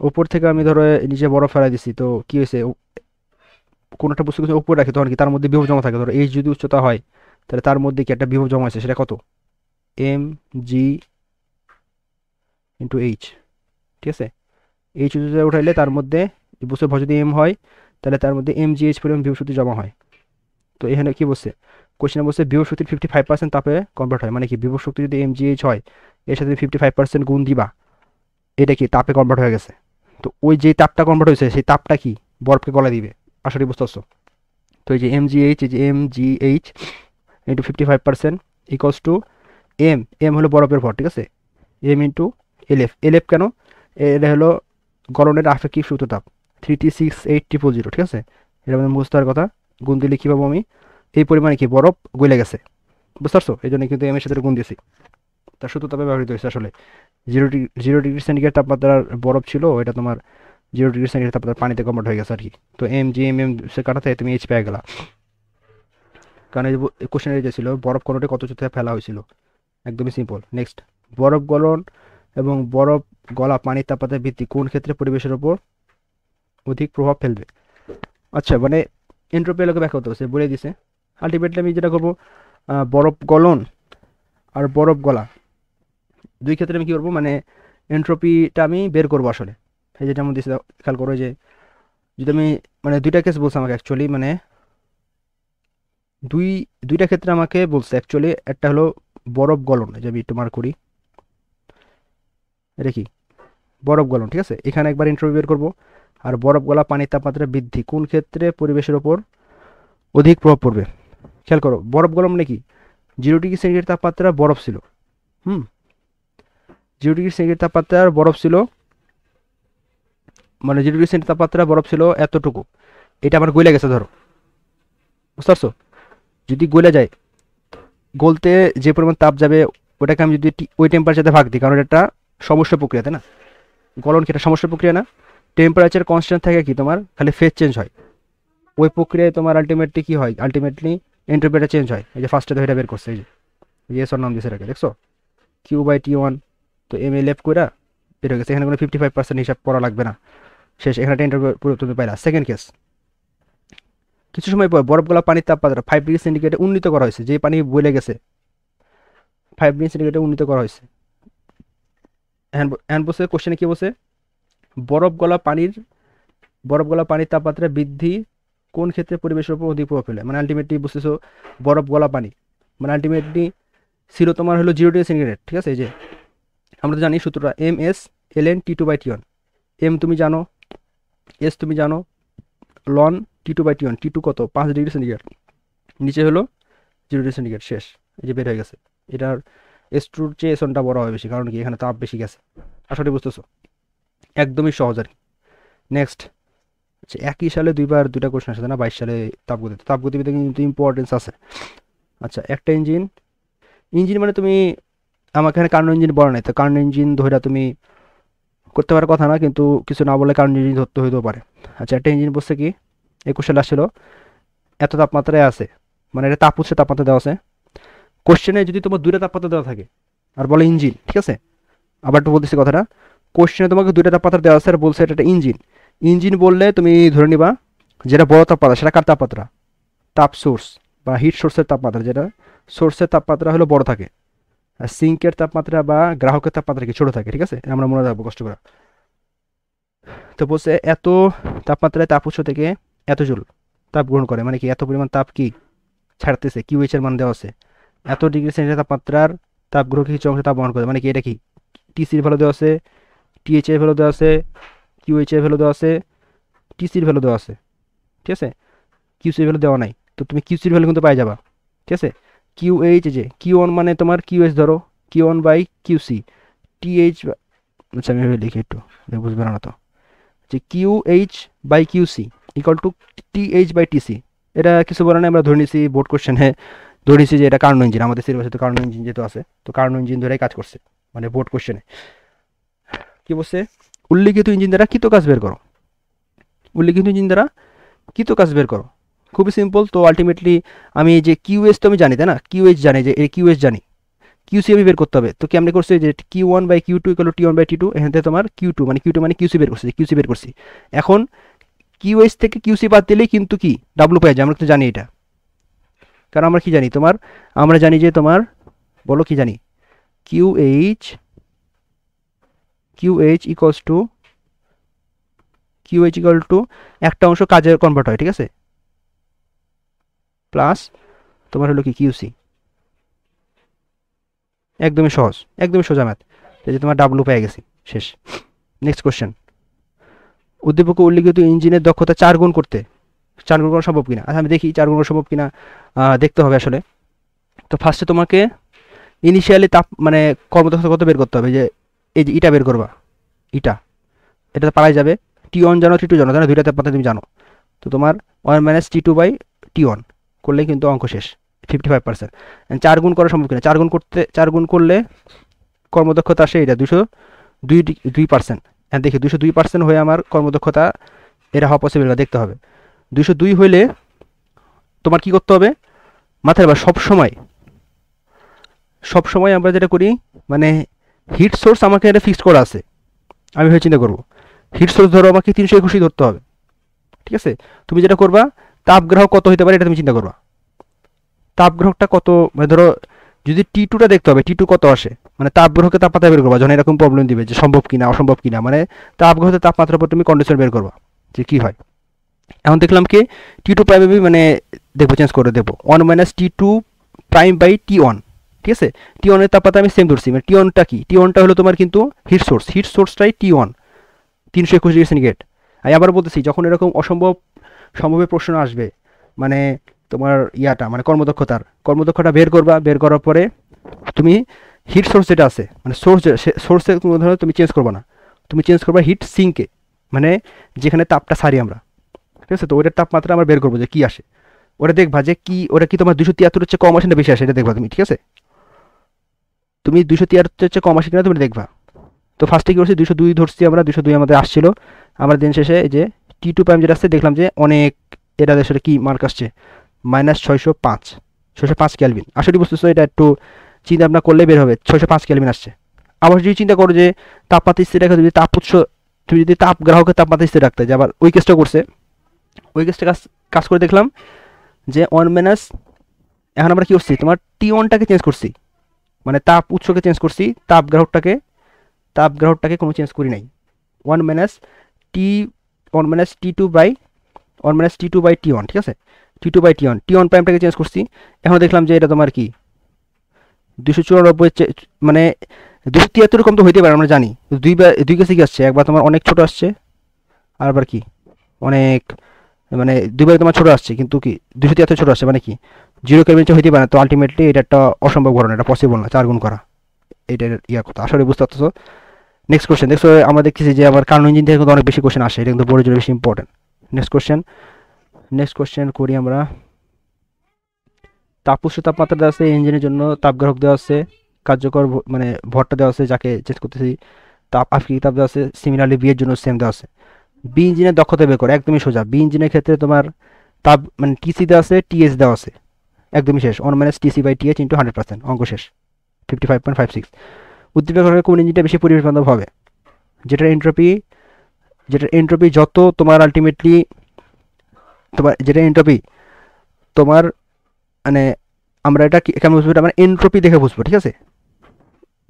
উপর থেকে আমি ধরো নিচে বরফ ফেলাই দিছি, তো কি হয়েছে, কোনো একটা বস্তু উপরে রাখি তখন কি তার মধ্যে বিভব জমা থাকে। ধরো এইচ যদি উচ্চতা হয়, তাহলে তার মধ্যে কি একটা বিভব জমা আছে, সেটা কত, এম জি ইন্টু এইচ, ঠিক আছে। এইচ উচ্চতা উঠাইলে তার মধ্যে বস্তুর ভর যদি এম হয়, তাহলে তার মধ্যে এম জি এইচ পরিমাণ বিভব শক্তি জমা হয়। তো এখানে কি বলছে, কোশ্চেনে বলছে বিভব শক্তির 55% তাপে কনভার্ট হয়, মানে কি বিভব শক্তি যদি এম জি এইচ হয়, এর সাথে 55% গুণ দিবা, এটা কি তাপে কনভার্ট হয়ে গেছে। তো ওই যে তাপটা কনভার্ট হয়েছে, সেই তাপটা কি বরফকে গলা দিবে, আসলে বুঝতে পারছো। তো এই যে এম জি এইচ, এই যে M G H into 55% X two M হলো বরফের ভর, ঠিক আছে, এম ইন্টু এল এফ কেন, এটা হলো গলনের আপেক্ষিক সূত্রতাপ 3T6800, ঠিক আছে, এটা আমাদের মুখস্থ হওয়ার কথা। গুণ দিলে কী পাবো আমি, এই পরিমাণে কি বরফ গলে গেছে, বুঝতে পারছো, এই জন্য কিন্তু এম এর সাথে গুণ দিয়েছি। তার সূত্রতাপে ব্যবহৃত হয়েছে আসলে। 0 ডিগ্রি সেন্টিগ্রেড তাপমাত্রার বরফ ছিল, এটা তোমার 0 ডিগ্রি সেন্টিগ্রেড তাপমাত্রার পানিতে কনভার্ট হয়ে গেছে আর কি। তো এম জি এম সে কাটাতে তুমি এইচ পেয়ে গেলা, কারণ এই কোশ্চেনের যে ছিল বরফ কোনোটি কত উচ্চতায় ফেলা হয়েছিল, একদমই সিম্পল। নেক্সট, বরফ গলন এবং বরফ গলা পানির তাপমাত্রা বৃদ্ধি কোন ক্ষেত্রে পরিবেশের ওপর অধিক প্রভাব ফেলবে। আচ্ছা মানে এন্ট্রপি এলাকা ব্যাখ্যা করতে হচ্ছে, বলে দিছে। আলটিমেটলি আমি যেটা করবো, বরফ গলন আর বরফ গলা দুই ক্ষেত্রে আমি কী করবো, মানে এন্ট্রপিটা আমি বের করবো আসলে। এই যেটা আমি দিচ্ছে খেয়াল করো, যে যদি আমি মানে দুইটা কেস বলছে আমাকে অ্যাকচুয়ালি, মানে দুইটা ক্ষেত্রে আমাকে বলছে অ্যাকচুয়ালি। একটা হলো বরফ গলন, যে আমি একটু মার্ক করি, এটা কি বরফ গলন, ঠিক আছে, এখানে একবার এন্ট্রপি বের করবো। আর বরফ গলা পানির তাপমাত্রা বৃদ্ধি কোন ক্ষেত্রে পরিবেশের ওপর অধিক প্রভাব পড়বে। খেয়াল করো, বরফ গলন মানে কি, 0 ডিগ্রি সেন্টিগ্রেড তাপমাত্রা বরফ ছিল, 0 ডিগ্রি সেন্টিগ্রেড তাপমাত্রার বরফ ছিল, মানে 0 ডিগ্রি সেন্টিগ্রেড তাপমাত্রা বরফ ছিল এতটুকু, এটা আমার গলে গেছে ধরো, বুঝতে পারছো। যদি গলে যায়, গলতে যে পরিমাণ তাপ যাবে ওটাকে আমি যদি ওই টেম্পারেচারে ভাগ দিই, কারণ এটা সমস্যা প্রক্রিয়া, তাই না, গলন কি এটা সমস্যা প্রক্রিয়া না, টেম্পারেচার কনস্ট্যান্ট থাকে, কি তোমার খালি ফেজ চেঞ্জ হয়, ওই প্রক্রিয়ায় তোমার আলটিমেটলি কি হয়, আলটিমেটলি এন্ট্রপিটা চেঞ্জ হয়। এই যে ফার্স্টে তো এটা বের করছে, এই যে এসর নাম দিয়েছে এটাকে, দেখছো Q/T1। তো এম এল এফ করে বের হয়ে গেছে, এখানে কোনো 55% হিসাব করা লাগবে না, শেষ। এখানে একটা এন্ট্রপি তুমি পাইলা। সেকেন্ড কেস, কিছু সময় পর বরফগুলা পানির তাপমাত্রা 5 ডিগ্রি সেন্টিগ্রেডে উন্নীত করা হয়েছে, যে পানি বলে গেছে 5 ডিগ্রি সেন্টিগ্রেডে উন্নীত করা হয়েছে। হ্যান্ড বসে কোশ্চেনে কি বসে, বরফ গলা পানির তাপমাত্রা বৃদ্ধি কোন ক্ষেত্রে পরিবেশের উপর অধিক প্রভাব ফেলে, মানে আলটিমেটলি বুঝতেছো বরফ গলা পানি মানে আলটিমেটলি ছিল তোমার হলো 0 ডিগ্রি সেন্টিগ্রেড, ঠিক আছে। এই যে আমরা তো জানি সূত্রটা mS/ln T2/T1, এম তুমি জানো, এস তুমি জানো, লন T2/T1, T2 কত 5 ডিগ্রি সেন্টিগ্রেড, নিচে হলো 0 ডিগ্রি সেন্টিগ্রেড, শেষ। এই যে বের হয়ে গেছে, এটার এস টুর চেয়ে এস ওয়ানটা বড় হবে বেশি, কারণ কি এখানে তাপ বেশি গেছে। আসলে বুঝতেছো, একদমই সহজ আর কি। নেক্সট, আচ্ছা একই সালে দুইবার দুইটা কোশ্চেন আসে না, 22 সালে তাপগতিবিদ্যা কিন্তু ইম্পর্টেন্স আছে। আচ্ছা একটা ইঞ্জিন মানে তুমি আমাকে এখানে কার্নো ইঞ্জিন বলা নাই, তো কার্নো ইঞ্জিন ধরে তুমি করতে পারার কথা না, কিন্তু কিছু না বলে কার্নো ইঞ্জিন ধরতে হইতেও পারে। আচ্ছা, একটা ইঞ্জিন বলছে কি, 21 সালে আসছিল, এত তাপমাত্রায় আছে, মানে এটা তাপ উৎসে তাপমাত্রা দেওয়া আছে। কোশ্চেনে যদি তোমার দুইটা তাপমাত্রা দেওয়া থাকে আর বলে ইঞ্জিন, ঠিক আছে, আবার একটু বলতেছি কথাটা, কোশ্চেনে তোমাকে দুইটা তাপমাত্রা দেওয়া আছে আর বলছে এটা একটা ইঞ্জিন। ইঞ্জিন বললে তুমি ধরে নিবা যেটা বড় তাপমাত্রা সেটা কার তাপমাত্রা, তাপ সোর্স বা হিট সোর্সের তাপমাত্রা, যেটা সোর্সের তাপমাত্রা হলো বড় থাকে, আর সিঙ্কের তাপমাত্রা বা গ্রাহকের তাপমাত্রা কি ছোট থাকে, ঠিক আছে, আমরা মনে রাখবো কষ্ট করে। তো বলছে এত তাপমাত্রায় তাপ উৎস থেকে এত জুল তাপ গ্রহণ করে, মানে কি এত পরিমাণ তাপ কি ছাড়তেছে, কিউএইচ এর মান দেওয়া আছে, এত ডিগ্রি সেন্টিগ্রেড তাপমাত্রার তাপ গ্রহকে কিছু অংশে তাপ বহন করে, মানে কি এটা কি টিসির ভ্যালু দেওয়া আছে, টিএইচ এর ভ্যালু দেওয়া আছে, কিউএইচ এর ভ্যালু দেওয়া আছে, টিসির ভ্যালু দেওয়া আছে, ঠিক আছে, কিউসির ভ্যালু দেওয়া নাই, তো তুমি কিউসির ভ্যালু কিন্তু পাই যাবা, ঠিক আছে। কিউএইচ যে কিউ ওয়ান মানে তোমার কিউএইচ ধরো Q one by QC, TH, আচ্ছা আমি লিখি একটু, বুঝবে না তো, যে QH by QC equal to TH by TC. এটা কিছু বলে না, আমরা ধরে নিছি বোর্ড কোশ্চেনে ধরে নিছি যে এটা কার্নো ইঞ্জিন, আমাদের সিলেবাসে তো কার্নো ইঞ্জিন যেহেতু আছে, তো কার্নো ইঞ্জিন ধরেই কাজ করছে, মানে বোর্ড কোশ্চেনে কি বলছে, উল্লিখিত ইঞ্জিন দ্বারা কৃত কাজ বের করো, উল্লিখিত ইঞ্জিন দ্বারা কৃত কাজ বের করো, খুবই সিম্পল। তো আলটিমেটলি আমি যে কিউএস তো আমি জানি, তাই না, কিউএস জানি, যে এই কিউএস জানি, কিউসি আমি বের করতে হবে, তো কেমনি করছি যে Q one by Q two equal to T one by T two, এখান থেকে তোমার কিউ টু মানে কিউসি বের করছি, কিউসি বের করছি। এখন কিউএস থেকে কিউসি বাদ দিলেই কিন্তু কি ডাব্লু পাই যায়, আমরা তো জানি এটা, কারণ আমরা কি জানি তোমার, আমরা জানি যে তোমার, বলো কি জানি, কিউএইচ ইকুয়ালস টু একটা অংশ কাজে কনভার্ট হয়, ঠিক আছে, প্লাস তোমার হলো কি কিউসি, একদমই সহজ, একদমই সোজা ম্যাথ, এই যে তোমার ডাব্লু পেয়ে গেছি, শেষ। নেক্সট কোশ্চেন, উদ্দীপকে উল্লিখিত ইঞ্জিনের দক্ষতা 4 গুণ করতে 4 গুণ করা সম্ভব কিনা, আচ্ছা আমি দেখি 4 গুণ করা সম্ভব কিনা, দেখতে হবে আসলে। তো ফার্স্টে তোমাকে ইনিশিয়ালি তাপ মানে কর্মদক্ষতা কত বের করতে হবে, যে এই যে ইটা বের করবা, এটা পারাই যাবে, টি ওয়ান জানো টি টু জানো, তাই না, দুইটা তাপমাত্রা তুমি জানো, তো তোমার 1 minus T two by T one করলেই কিন্তু অঙ্ক শেষ, 55%। 4 গুণ করা সম্ভব কিনা, 4 গুণ করলে কর্মদক্ষতা আসে এটা 202%, হ্যাঁ দেখি 202% হয়ে আমার কর্মদক্ষতা এটা হওয়া পসিবল দেখতে হবে। 202 হইলে তোমার কি করতে হবে, মাথায় বা সব সময় আমরা যেটা করি, মানে হিট সোর্স আমাকে এটা ফিক্সড করা আছে, আমি ভেবে চিন্তা করবো হিট সোর্স ধরো আমাকে 321 ধরতে হবে, ঠিক আছে। তুমি যেটা করবা, তাপগ্রাহক কত হতে পারে এটা তুমি চিন্তা করবা, তাপগ্রাহকটা কত, মানে ধরো যদি টি টুটা দেখতে হবে, টি টু কত আসে, মানে তাপগ্রাহকে তাপমাত্রা বের করবা, যখন এরকম প্রবলেম দিবে যে সম্ভব কিনা অসম্ভব কিনা, মানে তাপগ্রাহকের তাপমাত্রার উপর তুমি কন্ডিশন বের করবা যে কি হয়। এখন দেখলাম কি টি টু প্রাইম মানে দেখবো চেঞ্জ করে দেবো 1 minus T two prime by T one, ঠিক আছে। টি ওয়ানের তাপমাত্রা আমি সেম ধরছি, মানে টি ওয়ানটা কি, টি ওয়ানটা হলো তোমার কিন্তু হিট সোর্সটাই টি ওয়ান 321 ডিগ্রি সেন্টিগ্রেড। আমি আবার বলতেছি যখন এরকম সম্ভবের প্রশ্ন আসবে, মানে তোমার মানে কর্মদক্ষতা বের করবা, বের করার পরে তুমি হিট সোর্স যেটা আছে, মানে সোর্সে ধরো তুমি চেঞ্জ করবা না, তুমি চেঞ্জ করবা হিট সিঙ্কে, মানে যেখানে তাপটা সারি আমরা, ঠিক আছে। তো ওটার তাপমাত্রা আমরা বের করবো যে কি আসে, ওটা দেখবা যে কি, ওটা কি তোমার 273 হচ্ছে কম আসে না বেশি আসে, এটা দেখবা তুমি, ঠিক আছে। তুমি 273 হচ্ছে কম আসে কিনা তুমি দেখবা। তো ফার্স্টে কি করছি 202 ধরছি আমরা, 202 আমাদের আসছিল, আমরা দিন শেষে যে টি টু প্রাইম যেটা আসছে দেখলাম যে অনেক, এটা আসলে কি মার্ক আসছে মাইনাস 605 ক্যালভিন। আসলে বুঝতেছো এটা একটু চিন্তা ভাবনা করলে বের হবে 605 ক্যালভিন আসছে। আবার যদি চিন্তা করো যে তাপমাত্রা স্থির রাখা, যদি তাপ উৎস তুমি যদি তাপ গ্রাহকের তাপমাত্রা স্থির রাখতে, যে আবার ওই কেসটা করছে, ওই কেসটা কাজ করে দেখলাম যে 1 মাইনাস, এখন আমরা কি করছি তোমার টি ওয়ানটাকে চেঞ্জ করছি, মানে তাপ উৎসকে চেঞ্জ করছি, তাপ গ্রাহকটাকে কোনো চেঞ্জ করি নাই। 1 minus T two by T one, ঠিক আছে, টি ওয়ান প্রাইমটাকে চেঞ্জ করছি। এখন দেখলাম যে এটা তোমার কি 294, মানে 273 কম তো হইতে পারে, আমরা জানি দুই কেসে কি আসছে, একবার তোমার অনেক ছোট আসছে, আর আবার কি অনেক, মানে দুইবার তোমার ছোট আসছে, কিন্তু কি 273 ছোট আসছে, মানে কি 0 কেলভিন হইতে পারে না। তো আলটিমেটলি এটা একটা অসম্ভব ঘটনা, এটা পসিবল না 4 গুণ করা, এটার কথা আসলে বুঝতে পারছো। নেক্সট কোশ্চেন, দেখছো আমরা দেখতেছি যে আমার কার্নো ইঞ্জিন থেকে কিন্তু অনেক বেশি কোশ্চেন আসে, এটা কিন্তু বোর্ডের জন্য বেশি ইম্পর্টেন্ট। নেক্সট কোশ্চেন করি আমরা। তাপ উৎস তাপমাত্রা দেওয়া আছে, ইঞ্জিনের জন্য তাপগ্রাহক দেওয়া আছে, কার্যকর মানে ভরটা দেওয়া আছে যাকে চেঞ্জ করতেছি, তাপ আপেক্ষিক তাপ দেওয়া আছে। সিমিলারলি বি এর জন্য সেম দেওয়া আছে। বি ইঞ্জিনের দক্ষতা বের করো, একদমই সোজা। বি ইঞ্জিনের ক্ষেত্রে তোমার তাপ মানে টিসি দেওয়া আছে, টিএস দেওয়া আছে, একদমই শেষ। 1 মাইনাস টিসি বাই টিএচ ইন্টু 100%, অঙ্ক শেষ। 55.56। উদ্দীপক কোন ইঞ্জিনটা বেশি পরিবেশ বান্ধব হবে? যেটার এন্ট্রপি যত তোমার আলটিমেটলি তোমার যেটা এন্ট্রপি তোমার মানে আমরা এটা কেমন বুঝবো, এটা মানে এন্ট্রপি দেখে বুঝবো, ঠিক আছে?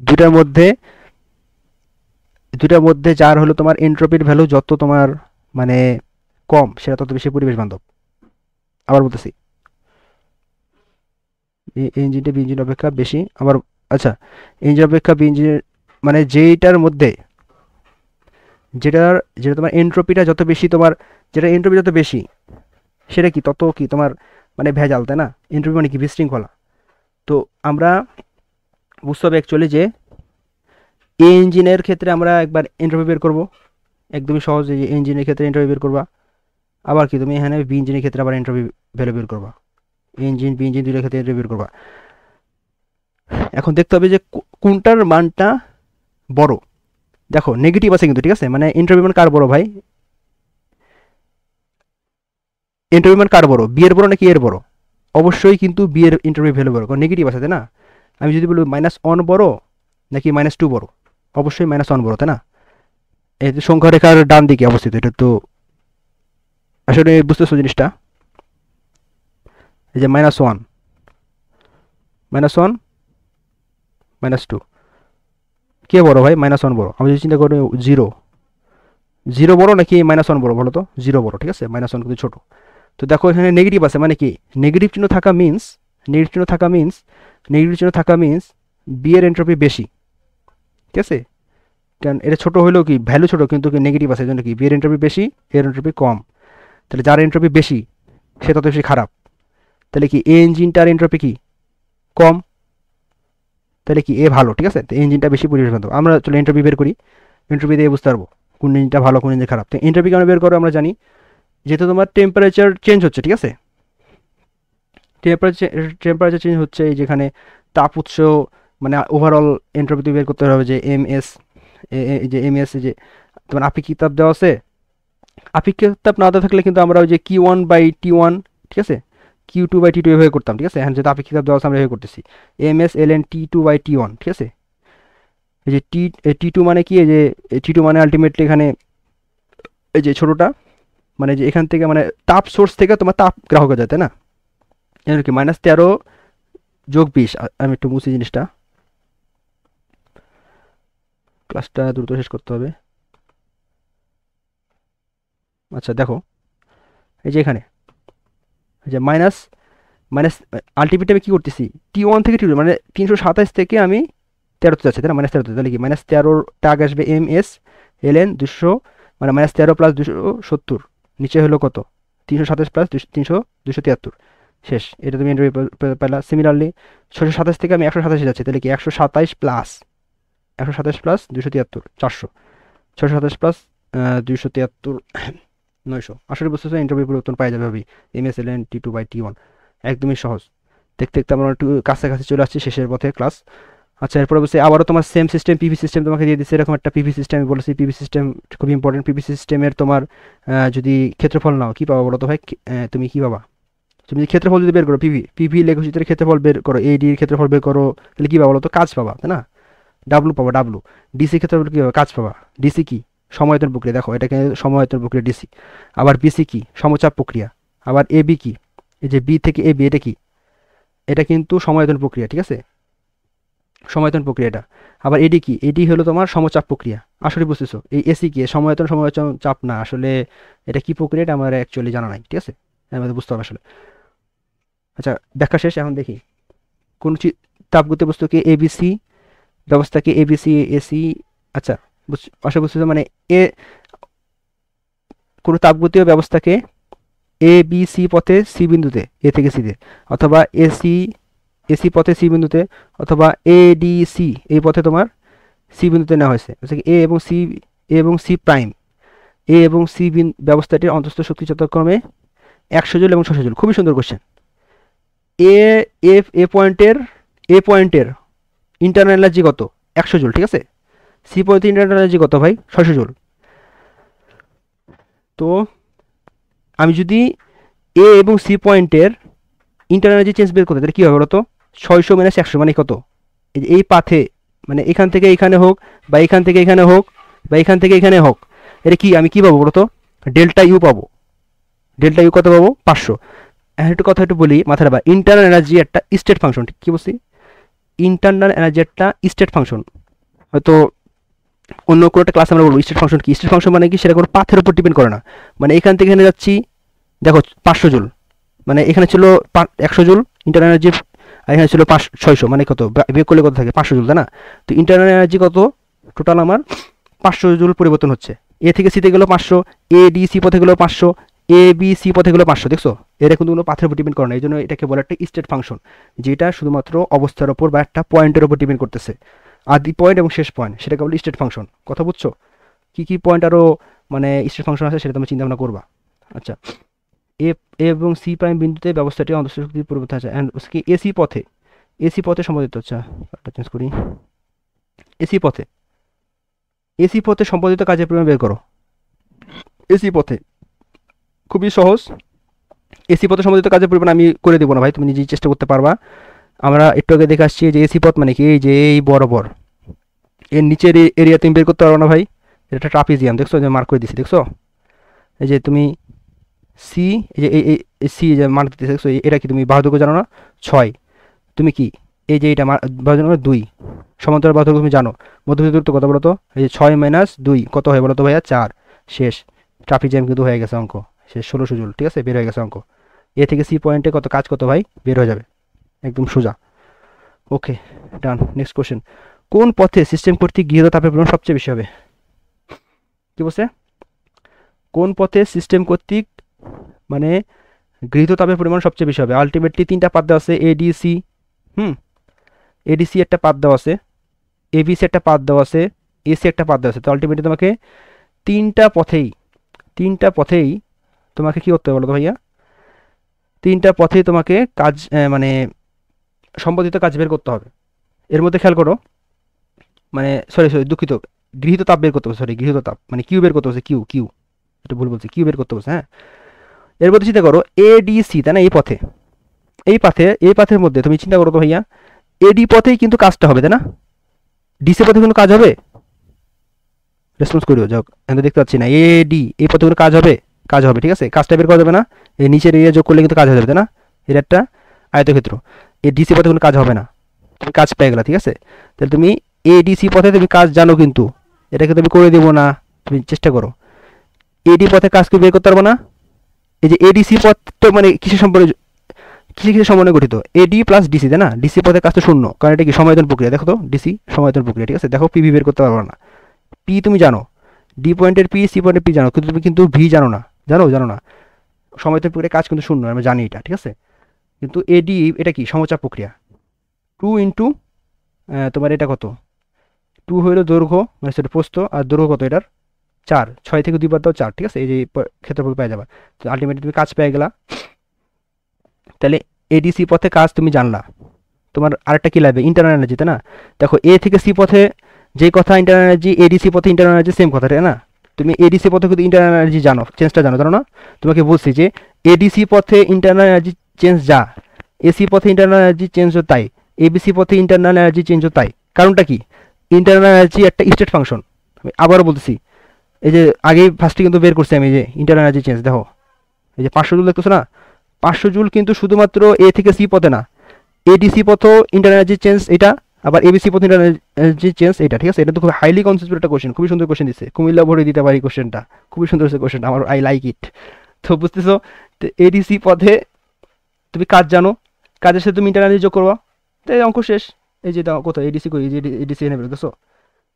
দুটার মধ্যে যার হলো তোমার এন্ট্রপির ভ্যালু যত তোমার মানে কম, সেটা তত বেশি পরিবেশ বান্ধব। আবার বলতেছি, ইঞ্জিনটা বি ইঞ্জিন অপেক্ষা বেশি। আবার আচ্ছা, ইঞ্জিন অপেক্ষা বি ইঞ্জিনের মানে যেটার মধ্যে যেটা তোমার এন্ট্রপিটা যত বেশি, তোমার যেটা এন্ট্রপি যত বেশি সেটা কি তত কি তোমার মানে ভেজাল, তাই না? এন্ট্রপি মানে কি বিশৃঙ্খলা। তো আমরা বুঝতে হবে অ্যাকচুয়ালি যে এ ইঞ্জিনের ক্ষেত্রে আমরা একবার এন্ট্রপি বের করবো, একদমই সহজ। যে ইঞ্জিনের ক্ষেত্রে এন্ট্রপি বের করবা। আবার কি তুমি এখানে বি ইঞ্জিনের ক্ষেত্রে আবার এন্ট্রপি ভ্যালু বের করবা। ইঞ্জিন বি ইঞ্জিন দুইটার ক্ষেত্রে এন্ট্রপি বের করবা। এখন দেখতে হবে যে কোনটার মানটা বড়। দেখো নেগেটিভ আছে কিন্তু, ঠিক আছে? মানে এন্ট্রপি মান কার বড় ভাই? এন্ট্রপি মান কার বড়, বি এর বড় নাকি এর বড়? অবশ্যই কিন্তু বি এর এন্ট্রপি ভ্যালু বড়, কারণ নেগেটিভ আছে, তাই না? আমি যদি বলি -1 বড় নাকি -2 বড়, অবশ্যই -1 বড়, তাই না? এই যে সংখ্যা রেখার ডান দিকে অবস্থিত, এটা তো আসলে বুঝতেছো জিনিসটা? এই যে -1, -1, -2 কে বড় ভাই? -1 বড়। আমি যদি চিন্তা করি 0 বড় নাকি -1 বড় বলো তো? 0 বড়, ঠিক আছে? -1 কিন্তু ছোট। তো দেখো এখানে নেগেটিভ আছে, মানে কি নেগেটিভ চিহ্ন থাকা মিন্স বি এর এন্ট্রপি বেশি, ঠিক আছে? কারণ এটা ছোট হলেও কি ভ্যালু ছোট, কিন্তু নেগেটিভ আছে, এই জন্য কি বি এর এন্ট্রপি বেশি, এর এন্ট্রপি কম। তাহলে যার এন্ট্রপি বেশি সে তত বেশি খারাপ। তাহলে কি এ ইঞ্জিনটার এন্ট্রপি কি কম, তাহলে কি এ ভালো, ঠিক আছে? তো ইঞ্জিনটা বেশি পরিবেশ বান্ধব। আমরা চলো এন্ট্রপি বের করি, এন্ট্রপি দিয়ে বুঝতে পারবো কোন ইঞ্জিনটা ভালো কোন ইঞ্জিন খারাপ। তো এন্ট্রপি কেন বের করো আমরা জানি, যেহেতু তোমার টেম্পারেচার চেঞ্জ হচ্ছে, ঠিক আছে? টেম্পারেচার চেঞ্জ হচ্ছে, এই যেখানে তাপ উৎস মানে ওভারঅল এন্ট্রপি বের করতে হবে যে এমএস, এই যে এমএস, এই যে তোমার আপেক্ষিক তাপ দেওয়া আছে। আপেক্ষিক তাপ না দেওয়া থাকলে কিন্তু আমরা ওই যে Q1/T1, ঠিক আছে, Q2/T2 এভাবে করতাম, ঠিক আছে? এখন যেহেতু আপেক্ষিক তাপ দেওয়া আছে আমরা এভাবে করতেছি MS T2/T1, ঠিক আছে? এই যে T2 মানে কি, এই যে T2 মানে আলটিমেটলি এখানে এই যে ছোটটা মানে যে এখান থেকে মানে তাপ সোর্স থেকে তোমার তাপ গ্রাহক যায়, তাই না? এর কি -13 যোগ 20। আমি একটু মুছি জিনিসটা, ক্লাসটা দ্রুত শেষ করতে হবে। আচ্ছা দেখো, এই যে এখানে এই যে মাইনাস মাইনাস আলটিমেটলি আমি কী করতেছি, T1 থেকে T2 মানে 327 থেকে আমি 13তে যাচ্ছি, তাই না? -13, তাহলে কি -13টা আগে আসবে MS/ln 200, মানে -13 + 270, নিচে হলো কত 327 + 273, শেষ। এটা তুমি এন্ট্রপি পেলা। সিমিলারলি 627 থেকে আমি 127 যাচ্ছি, তাহলে কি 127 প্লাস 273 400, 627 প্লাস 273 900। আসলে বুঝতেছো এন্ট্রপি পরিবর্তন পাওয়া যাবে ভাবি MS/ln T2/T1, একদমই সহজ। দেখতে দেখতে আমরা একটু কাছাকাছি চলে আসছি শেষের পথে ক্লাস। আচ্ছা এরপরে বলছি আবারও তোমার সেম সিস্টেম পিভি সিস্টেম তোমাকে দিয়ে দিচ্ছে, এরকম একটা পিভি সিস্টেম আমি বলেছি। পিভি সিস্টেম খুব ইম্পর্টেন্ট। পিভি সিস্টেমের তোমার যদি ক্ষেত্রফল নাও কি পাবা বলো তো ভাই? তুমি কি পাবা? তুমি ক্ষেত্রফল যদি বের করো, পিভি লেখচিত্রের ক্ষেত্রফল বের করো, এডির ক্ষেত্রফল বের করো, তাহলে কি পাবা বলো তো? কাজ পাবা, তাই না? ডাব্লু পাবা, ডাব্লু। ডিসি ক্ষেত্রফল কি পাবা? কাজ পাবা। ডিসি কি? সময়তন প্রক্রিয়া। দেখো এটাকে সময়তন প্রক্রিয়া ডিসি। আবার বিসি কি? সমচাপ প্রক্রিয়া। আবার এবি কি? এই যে বি থেকে এবি, এটা কি? এটা কিন্তু সময়তন প্রক্রিয়া, ঠিক আছে? সময়তন প্রক্রিয়াটা। আবার এডি কি? এডি হলো তোমার সমচাপ প্রক্রিয়া। আসলে বুঝতেছো এই এসি কি? সময়তন চাপ না, আসলে এটা কি প্রক্রিয়া এটা আমার অ্যাকচুয়ালি জানা নাই, ঠিক আছে? আমাদের বুঝতে হবে আসলে। আচ্ছা ব্যাখ্যা শেষ, এখন দেখি কোন তাপগতীয় বস্তুকে এবিসি ব্যবস্থাকে এবিসি এসি। আচ্ছা আসলে বুঝতেছো মানে এ কোনো তাপগতীয় ব্যবস্থাকে এ বি সি পথে সি বিন্দুতে, এ থেকে সিতে, অথবা এসি পথে সি বিন্দুতে, অথবা এডিসি এই পথে তোমার সি বিন্দুতে নেওয়া হয়েছে। এ এবং সি প্রাইম, এ এবং সি ব্যবস্থাটির অন্তঃস্থ শক্তি যথাক্রমে 100 জুল এবং 600 জুল। খুবই সুন্দর কোশ্চেন। এ পয়েন্টের ইন্টারনাল এনার্জি কত 100 জুল, ঠিক আছে। সি পয়েন্টে ইন্টারনাল এনার্জি কত ভাই 600 জুল। তো আমি যদি এ এবং সি পয়েন্টের ইন্টারনাল এনার্জি চেঞ্জ বের করতে তাহলে কী হবে বলো তো, 600 মাইনাস 100 মানে কত, এই পাথে মানে এখান থেকে এখানে হোক বা এখান থেকে এখানে হোক বা এখান থেকে এখানে হোক, এটা কি আমি কি পাবো বলো তো, ডেল্টা ইউ পাবো। ডেল্টা ইউ কত পাবো 500। একটু কথা একটু বলি মাথায় রাখবা, ইন্টারনাল এনার্জি একটা স্টেট ফাংশন, ঠিক কি বলছি, ইন্টারনাল এনার্জি একটা স্টেট ফাংশন। হয়তো অন্য কোনো একটা ক্লাস আমরা বলবো স্টেট ফাংশন কি। স্টেট ফাংশন মানে কি, সেটা কোনো পাথের উপর ডিপেন্ড করে না। মানে এখান থেকে এখানে যাচ্ছি, দেখো 500 জুল, মানে এখানে ছিল 100 জুল ইন্টারনাল এনার্জি, আর এখানে ছিল 600, মানে কত বিয়োগ করলে কত থাকে 500 জুল, তাই না। তো ইন্টারনাল এনার্জি কত টোটাল আমার 500 জুল পরিবর্তন হচ্ছে। এ থেকে সিতে গেলো 500, এ ডি সি পথে গেলো 500, এ বি সি পথে গেলো 500, দেখছো এর কিন্তু কোনো পাথের উপর ডিপেন্ড করে না। এই জন্য এটাকে বলে একটা স্টেট ফাংশন, যেটা শুধুমাত্র অবস্থার ওপর বা একটা পয়েন্টের উপর ডিপেন্ড করতেছে। আদি পয়েন্ট এবং শেষ পয়েন্ট, সেটাকে বলে স্টেট ফাংশন। কথা বুঝছো, কী কী পয়েন্ট আরও মানে স্টেট ফাংশন আছে সেটা তুমি চিন্তা ভাবনা করবা। আচ্ছা, এ এবং সি প্রাইম বিন্দুতে ব্যবস্থাটি অন্তঃস্থ শক্তির পরিবর্তন আছে অ্যান্ড এসি পথে, এসি পথে সম্পাদিত। আচ্ছা চেঞ্জ করি, এসি পথে, এসি পথে সম্পাদিত কাজের পরিমাণ বের করো। এসি পথে খুবই সহজ, এসি পথে সম্পাদিত কাজের পরিমাণ আমি করে দেবো না ভাই, তুমি নিজেই চেষ্টা করতে পারবা। আমরা একটু আগে দেখে আসছি যে এসি পথ মানে কি, এই যে এই বরাবর এর নিচের এরিয়া তুমি বের করতে পারো না ভাই, এটা ট্রাপিজিয়াম, দেখছো যে মার্ক করে দিছি, দেখছো এই যে তুমি সি, এই যে এই সি যে মার্ক দিতেছে, দেখছো এটা কি তুমি বাহুদৈর্ঘ্য জানো না 6, তুমি কি এই যে এটা বাহুদৈর্ঘ্য 2, সমান্তরাল বাহুদৈর্ঘ্য তুমি জানো, মধ্যবর্তী দূরত্ব কত বলো তো, এই যে 6 মাইনাস 2 কত হয় বলো তো ভাইয়া 4, শেষ। ট্রাপিজিয়াম কিন্তু হয়ে গেছে অঙ্ক শেষ, 1600 জুল, ঠিক আছে বের হয়ে গেছে অঙ্ক। এ থেকে সি পয়েন্টে কত কাজ কত ভাই বের হয়ে যাবে একদম সোজা। ওকে ডান, নেক্সট কোশ্চেন, কোন পথে সিস্টেম কর্তৃক গৃহীত তাপের পরিমাণ সবচেয়ে বেশি হবে। কি বলছে, কোন পথে সিস্টেম কর্তৃক মানে গৃহীত তাপের পরিমাণ সবচেয়ে বেশি হবে। আলটিমেটলি তিনটা পাত দেওয়া আছে, এডিসি, এডিসি একটা পাত দেওয়া আছে, এবিসি একটা পাত দেওয়া আছে, এসি একটা পাত দেওয়া আছে। তো আলটিমেটলি তোমাকে তিনটা পথেই তোমাকে কি করতে হবে বলো তো ভাইয়া, তিনটা পথেই তোমাকে কাজ মানে সম্পাদিত কাজ বের করতে হবে। এর মধ্যে খেয়াল করো, মানে সরি দুঃখিত, গৃহীত তাপ বের করতে হবে, সরি গৃহীত তাপ মানে কিউ বের করতে হবে, কিউ এটা ভুল বলছি, কিউ বের করতে হবে, হ্যাঁ। এর মধ্যে চিন্তা করো এডিসি, তাই না, এই পাথের মধ্যে তুমি চিন্তা করো তো ভাইয়া, এডি পথেই কিন্তু কাজটা হবে, তাই না, ডিসি পথে কিন্তু কাজ হবে, রেসপন্স করিও যাও, আমি দেখতে পাচ্ছি না, এডি এই পথে কোনো কাজ হবে, ঠিক আছে, কাজটা বের করা যাবে না, এই নিচের এরিয়া যোগ করলে কিন্তু কাজ হয়ে যাবে, তাই না, এর একটা আয়তক্ষেত্র। এই ডিসি পথে কোনো কাজ হবে না, তুমি কাজ পেয়ে গেলা, ঠিক আছে। তাহলে তুমি এডিসি পথে তুমি কাজ জানো, কিন্তু এটাকে তুমি করে দেবো না, তুমি চেষ্টা করো। এডি পথে কাজ কি বের করতে পারবো না, এই যে এডিসি পথ তো মানে কিসের সম্পর্কে গঠিত, এডি প্লাস ডিসি, তাই না, ডিসি পথে কাজ তো শূন্য, কারণ এটা কি সমায়তন প্রক্রিয়া, দেখো তো ডিসি সমায়তন প্রক্রিয়া, ঠিক আছে। দেখো পিভি বের করতে পারবো না, পি তুমি জানো, ডি পয়েন্টের পি সি পয়েন্টের পি জানো, কিন্তু তুমি কিন্তু ভি জানো না, জানো না, সমায়তন প্রক্রিয়ার কাজ কিন্তু শূন্য, আমরা জানি এটা, ঠিক আছে। কিন্তু এডি এটা কি সমচাপ প্রক্রিয়া, 2 ইন্টু তোমার এটা কত, 2 হইলো দৈর্ঘ্য মানে সেটা প্রস্থ, আর দৈর্ঘ্য কত এটার 4, 6 থেকে 2 বাদ দাও 4, ঠিক আছে, এই যে ক্ষেত্রফল পেয়ে যাবা। তো আলটিমেটলি তুমি কাজ পেয়ে গেলা। তাহলে এডিসি পথে কাজ তুমি জানলা, তোমার আরেকটা কি লাগবে ইন্টারনাল এনার্জি, তাই না। দেখো এ থেকে সি পথে যে কথা ইন্টারনাল এনার্জি, এডিসি পথে ইন্টারনাল এনার্জি সেম কথা, তাই না। তুমি এডিসি পথে কিন্তু ইন্টারনাল এনার্জি জানো, চেঞ্জটা জানো না, তোমাকে বলছি যে এডিসি পথে ইন্টারনাল এনার্জি চেঞ্জ যা, এসি পথে ইন্টারনাল এনার্জি চেঞ্জও তাই, এবিসি পথে ইন্টারনাল এনার্জি চেঞ্জও তাই। কারণটা কি, ইন্টারনাল এনার্জি একটা স্টেট ফাংশন। আমি আবারও বলতেছি, এই যে আগেই ফার্স্টে কিন্তু বের করছি আমি যে ইন্টারনাল এনার্জি চেঞ্জ, দেখো এই যে 500 জুল দেখতেছো না, 500 জুল কিন্তু শুধুমাত্র এ থেকে সি পথে না, এডিসি পথও ইন্টারনাল এনার্জি চেঞ্জ এটা, আবার এবিসি পথে ইন্টারনাল এনার্জি চেঞ্জ এটা, ঠিক আছে। এটা তো খুব হাইলি কনসেপ্টেড একটা কোশ্চেন, খুবই সুন্দর কোশ্চেন দিচ্ছে, কুমিল্লা ভরে দিতে পারি কোশ্চেনটা, খুবই সুন্দর হচ্ছে কোশ্চেনটা, আমার আই লাইক ইট। তো বুঝতেছো, তো এডিসি পথে তুমি কাজ জানো, কাজের সাথে তুমি ইন্টারনাল এনার্জি যোগ করবা, তো এই অঙ্ক শেষ। এই যে দাও কোথাও এডিসি করি, যে এডিসি এখানে বের করছো,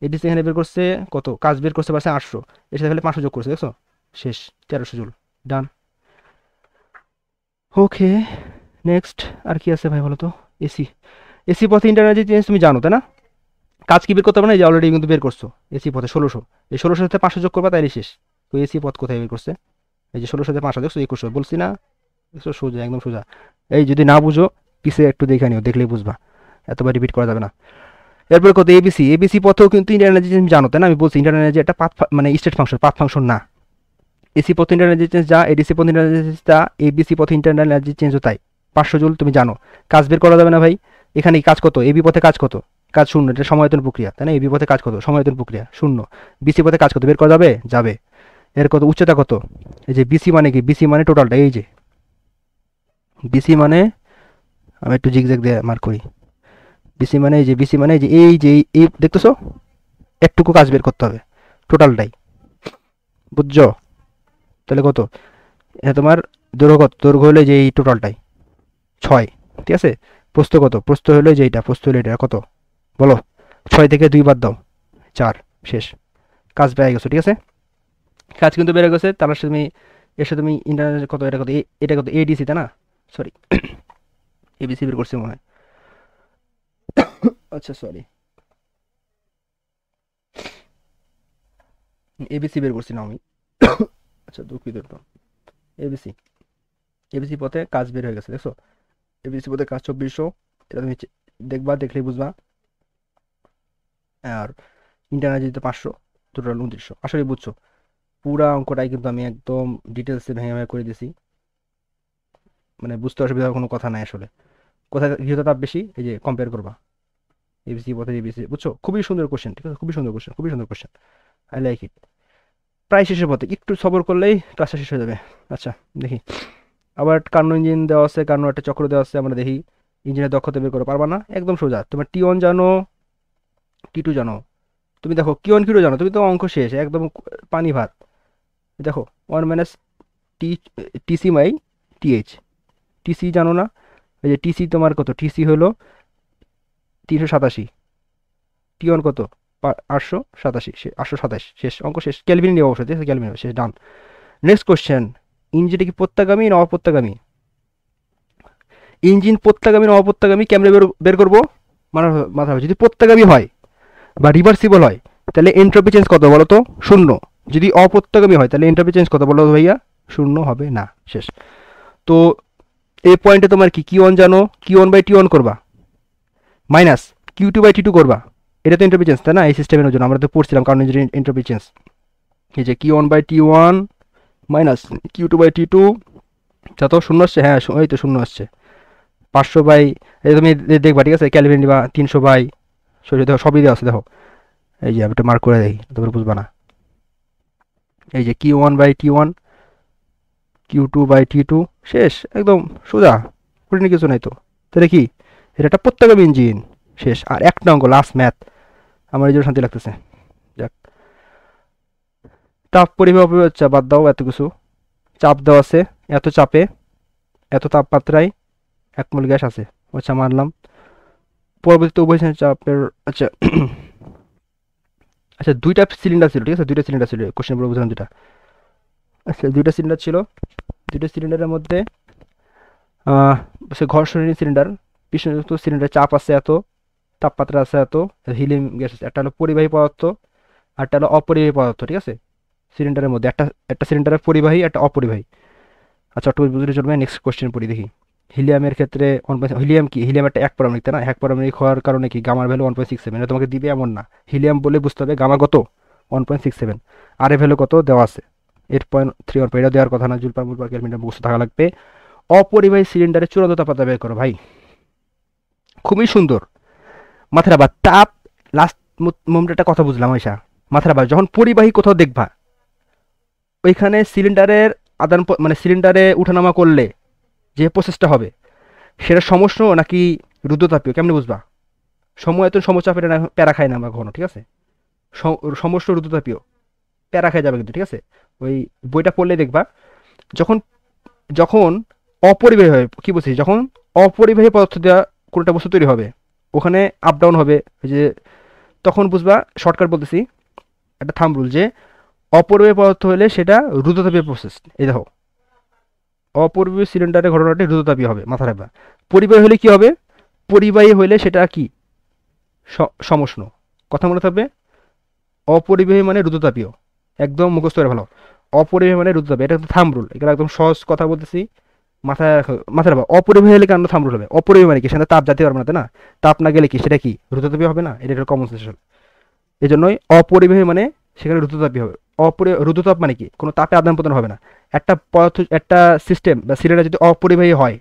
এডিসি এখানে বের করছে কত, কাজ বের করতে পারছে 800, এর সাথে 500 যোগ করছে, দেখছো শেষ, 1300 জুল, ডান। ওকে নেক্সট আর কি আছে ভাই বলো তো, এসি, এসি পথে ইন্টারনাল এনার্জি চেঞ্জ তুমি জানো, তাই না, কাজ কি বের করতে পারবে না, এই যে অলরেডি কিন্তু বের করছো, এসি পথে 1600, এই 1600 সাথে 500 যোগ করবা তাইলে শেষ। তো এসি পথ কোথায় বের করছে, এই যে 1600 সাথে 500 দেখছো 2100, বলছি না, দেখছো সোজা একদম সোজা। এই যদি না বুঝো পিছে একটু দেখে নিও, দেখলেই বুঝবা, এতবার রিপিট করা যাবে না। এরপরে কত এবিসি, এবিসি পথেও কিন্তু ইন্টারনাল এনার্জি চেঞ্জ জানো তাই না, আমি বলছি ইন্টারনাল এনার্জি একটা পাথ মানে স্টেট ফাংশন, পাথ ফাংশন না। এসি পথে ইন্টারনাল এনার্জি চেঞ্জ যা, এডিসি পথে ইন্টারনাল এনার্জি চেঞ্জ যা, এবিসি পথে ইন্টারনাল এনার্জি চেঞ্জও তাই। 500 জুল তুমি জানো, কাজ বের করা যাবে না ভাই। এখানে কাজ কত, এবি পথে কাজ কত, কাজ শূন্য, এটা সময়তন প্রক্রিয়া তাই না, এবি পথে কাজ কত সময়তন প্রক্রিয়া শূন্য, বিসি পথে কাজ কত বের করা যাবে, যাবে। এর কত উচ্চতা কত, এই যে বিসি মানে কি, বিসি মানে টোটালটা, এই যে বিসি মানে, আমি একটু জিগজ্যাগ দিয়ে মার্ক করি, বিসি মানে এই যে, বিসি মানে এই যে এই দেখতেছো, একটুকু কাজ বের করতে হবে টোটালটাই, বুঝছো? তাহলে কত, এটা তোমার দৈর্ঘ্য কত, দৈর্ঘ্য হলো যে এই টোটালটাই 6, ঠিক আছে। প্রস্থ কত, প্রস্থ হলো যে এইটা, প্রস্থ হলো এটা কত বলো, 6 থেকে 2 বাদ দাও 4, শেষ, কাজ বেড়ে গেছে, ঠিক আছে। কাজ কিন্তু বেড়ে গেছে, তার সাথে তুমি এর সাথে তুমি ইন্টারনেট কত, এটা কত, এটা কত এডিসি তাই না, সরি এবিসি বের করছি মনে হয়, আচ্ছা সরি, এবিসি বের করছি না আমি, আচ্ছা দুঃখিত একটু। এবিসি, এবিসি পথে কাজ বের হয়ে গেছে দেখছো, এবিসি পথে কাজ 2400, এটা তুমি দেখবা, দেখলেই বুঝবা। আর ইন্টারনাল এনার্জি 500, টোটাল 2900, আসলে বুঝছো। পুরা অঙ্কটাই কিন্তু আমি একদম ডিটেলসে ভেঙে ভেঙে করে দিয়েছি, মানে বুঝতে অসুবিধার কোনো কথা নাই আসলে। কোথায় গৃহীত তাপ বেশি, এই যে কম্পেয়ার করবা এবিসি পথে এবিসি, বুঝছো? খুবই সুন্দর কোশ্চেন, ঠিক আছে, খুবই সুন্দর কোশ্চেন, খুবই সুন্দর কোশ্চেন, আই লাইক ইট। প্রায় শেষের পথে, একটু সবর করলেই ক্লাসটা শেষ হয়ে যাবে। আচ্ছা দেখি, আবার কার্নো ইঞ্জিন দেওয়া আছে, কার্নো একটা চক্র দেওয়া আছে, আমরা দেখি ইঞ্জিনের দক্ষতা বের করে পারবা না, একদম সোজা। তোমার টি1 জানো, টি2 জানো, তুমি দেখো কি1 কি2 জানো, তুমি তো অঙ্ক শেষ একদম, পানি ভাত। দেখো 1 minus T, TC by TH, TC জানো না, এই যে টিসি তোমার কত, টিসি হলো 387, টি1 কত 887, 827, শেষ, অঙ্ক শেষ, ক্যালভিন নিয়ে অবশ্যই, ঠিক আছে, ক্যালভিন শেষ, ডান। নেক্সট কোশ্চেন, ইঞ্জিনটা কি প্রত্যাগামী না অপ্রত্যাগামী, ইঞ্জিন প্রত্যাগামী না অপ্রত্যাগামী কেমনে বের করবো, মানে মাথা হবে, যদি প্রত্যাগামী হয় বা রিভার্সিবল হয় তাহলে এন্ট্রপি চেঞ্জ কত বলো তো, শূন্য। যদি অপ্রত্যাগামী হয় তাহলে এন্ট্রপি চেঞ্জ কত বলো তো ভাইয়া, শূন্য হবে না, শেষ। তো এই পয়েন্টে তোমার কি কিউ1 জানো, কিউ1 বাই টি1 করবা, মাইনাস কিউ2 বাই টি2 করবা, এটা তো এন্ট্রপি চেঞ্জ তাই না, এই সিস্টেমের জন্য আমরা তো পড়ছিলাম কারণ এন্ট্রপি চেঞ্জ, এই যে কিউ1 বাই টি1 মাইনাস কিউ2 বাই টি2, যা তো শূন্য আসছে, হ্যাঁ এই তো শূন্য আসছে, 500 বাই, এই তুমি দেখবা, ঠিক আছে, ক্যালভিন নিবা 300 বাই, দেখো সবই দেওয়া আছে দেখো, এই যে আমি একটা মার্ক করে দেখি তোমরা বুঝবা না, এই যে কিউ1 বাই টি1, কিউ2 বাই টি2, শেষ, একদম সোজা, কঠিন কিছু নাই তো। তাহলে কি, এটা একটা প্রত্যাগামী ইঞ্জিন, শেষ। আর একটা অঙ্ক লাস্ট ম্যাথ, আমার এই জন্য শান্তি লাগতেছে, যাক। তাপ পরিমাপ হচ্ছে, বাদ দাও এত কিছু, চাপ দেওয়া আছে, এত চাপে এত তাপমাত্রায় 1 মোল গ্যাস আছে, আচ্ছা মানলাম। পরবর্তীতে উভয় চাপের, আচ্ছা আচ্ছা দুইটা সিলিন্ডার ছিল, ঠিক আছে, দুইটা সিলিন্ডার ছিল, কোশ্চেন পুরো বুঝলাম দুটা, আচ্ছা দুইটা সিলিন্ডার ছিল, দুইটা সিলিন্ডারের মধ্যে ঘর্ষণী সিলিন্ডার, পিছনযুক্ত সিলিন্ডার, চাপ আছে এত, তাপমাত্রা আছে এত, হিলিয়াম গ্যাস আছে, একটা হলো পরিবাহী পদার্থ আর একটা হলো অপরিবাহী পদার্থ, ঠিক আছে, সিলিন্ডারের মধ্যে একটা, একটা সিলিন্ডারের পরিবাহী একটা অপরিবাহী। আচ্ছা একটু বুঝলে চলবে, নেক্সট কোশ্চেন পড়ি দেখি। হিলিয়ামের ক্ষেত্রে হিলিয়াম কি, হিলিয়াম একটা এক পারমাণবিক তাই না, এক পারমাণবিক হওয়ার কারণে কি গামার ভ্যালু 1.67, এটা তোমাকে দিবে এমন না, হিলিয়াম বলে বুঝতে হবে গামা কত 1.67, আর এ ভ্যালু কত দেওয়া আছে 8.31, এটা দেওয়ার কথা না, জুল পার মোল পার কেলভিন বুঝতে থাকা লাগবে। অপরিবাহী সিলিন্ডারের চূড়ান্ত তাপমাত্রা বের করো ভাই, খুবই সুন্দর। মাথায় রাখবা, তাপ লাস্ট মোমেন্টে একটা কথা বুঝলাম ওইসা, মাথায় রাখবা যখন পরিবাহী কোথাও দেখবা, ওইখানে সিলিন্ডারের আদান মানে সিলিন্ডারে উঠানামা করলে যে প্রসেসটা হবে সেটা সমষ্ণ নাকি রুদ্রতাপীয়, কেমনে বুঝবা? সময়তন সমচাপ, এটা প্যারা খায় না আমরা কখনো, ঠিক আছে, সমষ্ণ রুদ্রতাপীয়, প্যারা খাই যাবে কিন্তু, ঠিক আছে, ওই বইটা পড়লে দেখবা, যখন যখন অপরিবাহী হয়, কি বলছি, যখন অপরিবাহী পদার্থ দেওয়া কোনোটা বস্তু তৈরি হবে, ওখানে আপ ডাউন হবে, ওই যে তখন বুঝবা, শর্টকাট বলতেছি, একটা থাম্ব রুল, যে অপরিবাহী পদার্থ হলে সেটা রুদ্রতাপীয় প্রসেস। এই দেখো, অপরিবাহী সিলিন্ডারের ঘটনাটি রুদ্রতাপীয় হবে, মাথা রাখবা। পরিবাহী হলে কি হবে, পরিবাহী হলে সেটা কি সমষ্ণ, কথা মনে থাকবে, অপরিবাহী মানে রুদ্রতাপীয়, একদম মুখস্থ করে ভালো, অপরিবাহী মানে রুদ্রতাপীয়, এটা একটা থাম্ব রুল, এগুলো একদম সহজ কথা বলতেছি, মাথায় রাখো, অপরিবাহী হলে কেন থার্মোরুল হবে? অপরিবাহী মানে কি? সেটা তাপ যেতে পারবে না, তাই না? তাপ না গেলে কি সেটা কি রুদ্রতাপীয় হবে না? এটা একটা কমন সেন্স। এই জন্যই অপরিবাহী মানে সেখানে রুদ্রতাপীয় হবে। রুদ্রতাপ মানে কি? কোনো তাপে আদান প্রদান হবে না। একটা পদার্থ, একটা সিস্টেম বা সিলিন্ডার যদি অপরিবাহী হয়,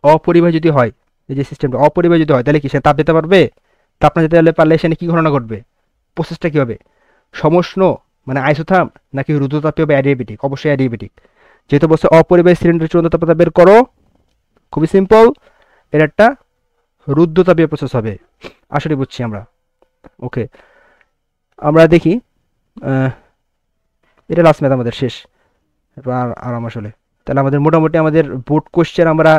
অপরিবাহী যদি হয়, এই যে সিস্টেমটা অপরিবাহী যদি হয়, তাহলে কি সে তাপ দিতে পারবে? তাপ না দিতে পারলে সেখানে কি ঘটনা ঘটবে? প্রসেসটা কি হবে? সমষ্ণ মানে আইসোথার্ম নাকি রুদ্রতাপীয় বা অ্যাডিয়াবেটিক? অবশ্যই অ্যাডিয়াবেটিক। যেহেতু বলছে অপরিবাহী সিলিন্ডার চূড়ান্ত তাপমাত্রা বের করো, খুবই সিম্পল, এর একটা রুদ্রতাপীয় প্রসেস হবে। আসলে বুঝছি আমরা। ওকে, আমরা দেখি, এটা লাস্ট ম্যাথ আমাদের শেষ। আর আরাম আসলে। তাহলে আমাদের মোটামুটি আমাদের বোর্ড কোশ্চেন আমরা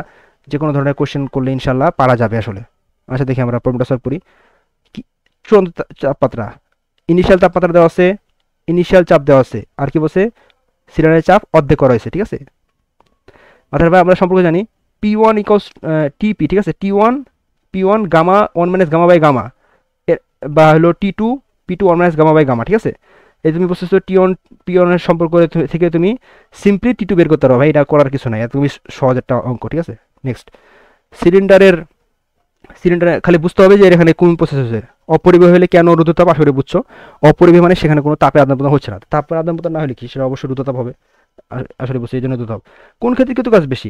যে কোনো ধরনের কোশ্চেন করলে ইনশাল্লাহ পারা যাবে আসলে। আচ্ছা দেখি আমরা প্রবলেমটা সলভ করি। কি চূড়ান্ত তাপমাত্রা, ইনিশিয়াল তাপমাত্রা দেওয়া আছে, ইনিশিয়াল চাপ দেওয়া আছে, আর কি বলছে সিলিন্ডারের চাপ অর্ধেক করা হয়েছে, ঠিক আছে? অর্থাৎ আমরা সম্পর্কে জানি পি ওয়ান ইকস টিপি, ঠিক আছে? P one gamma one minus gamma by gamma, বা হলো P two one minus gamma by gamma, ঠিক আছে? এই তুমি বলছো পি ওয়ানের সম্পর্ক থেকে তুমি সিম্পলি টি টু বের করতে পারো। ভাই এটা করার কিছু নাই, তুমি সহজ একটা অঙ্ক, ঠিক আছে? নেক্সট, সিলিন্ডার খালি বুঝতে হবে যে এখানে কোন প্রসেস হচ্ছে। অপরিবাহী হলে কেন রুদ্রতাপ? আশা করি বুঝছো। অপরিবাহী মানে সেখানে কোনো তাপের আদান প্রদান হচ্ছে না। তাপের আদান প্রদান না হলে কি সেটা অবশ্যই রুদ্রতাপ হবে। আসলে বুঝছি, এই জন্য রুদ্রতাপ। কোন ক্ষেত্রে কিন্তু কাজ বেশি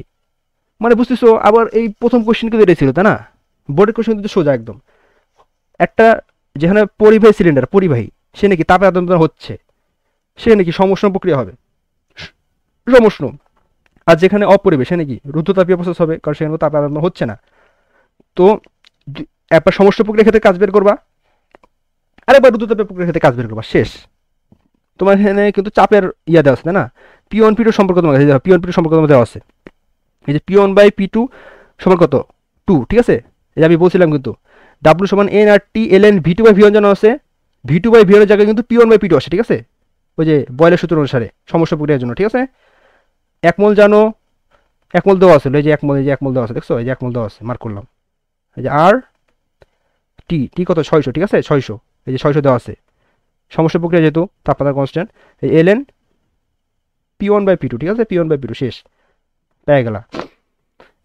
মানে বুঝতেছো? আবার এই প্রথম কোশ্চেন কিন্তু এটাই ছিল, তাই না? বোর্ডের কোশ্চেন কিন্তু সোজা একদম। একটা যেখানে পরিবাহী সিলিন্ডার পরিবাহী, সে নাকি তাপের আদান প্রদান হচ্ছে, সে নাকি সমষ্ণ প্রক্রিয়া হবে, সমষ্ণ। আর যেখানে অপরিবাহী সে নাকি রুদ্রতাপীয় প্রসেস হবে, কারণ সেখানে তাপের আদান প্রদান হচ্ছে না। তো একবার সমষ্ণ প্রক্রিয়ার ক্ষেত্রে কাজ বের করবা, আরেকবার রুদ্রতাপীয় প্রক্রিয়ার ক্ষেত্রে কাজ বের করবা, শেষ। তোমার এখানে কিন্তু চাপের ইয়া দেওয়া আছে, তাই না? পি1 পি2 সম্পর্ক তোমার কাছে পি1 পি2 সম্পর্ক তোমার দেওয়া আছে। এই যে পি1/পি2 সমান কত? 2, ঠিক আছে? এই যে আমি বলছিলাম কিন্তু ডাব্লু সমান এন আর টি এল এন ভি2/ভি1 জানা আছে। ভি2/ভি1 এর জায়গায় কিন্তু পি1/পি2 আসে, ঠিক আছে? ওই যে বয়লের সূত্র অনুসারে সমস্যা প্রক্রিয়ার জন্য, ঠিক আছে? এক মোল জানো, এক মোল দেওয়া আছে, এই যে এক মোল, এই যে এক মোল দেওয়া আছে, দেখছো? এই যে এক মোল দেওয়া আছে, মার্ক করলাম। এই যে আর টি কত? 600, ঠিক আছে? 600, এই যে 600 দেওয়া আছে। সমস্যা প্রক্রিয়া যেহেতু তাপমাত্রা কনস্ট্যান্ট, এই এল এন পি1/পি2, ঠিক আছে? পি1/পি2 শেষ, পেয়ে গেলা।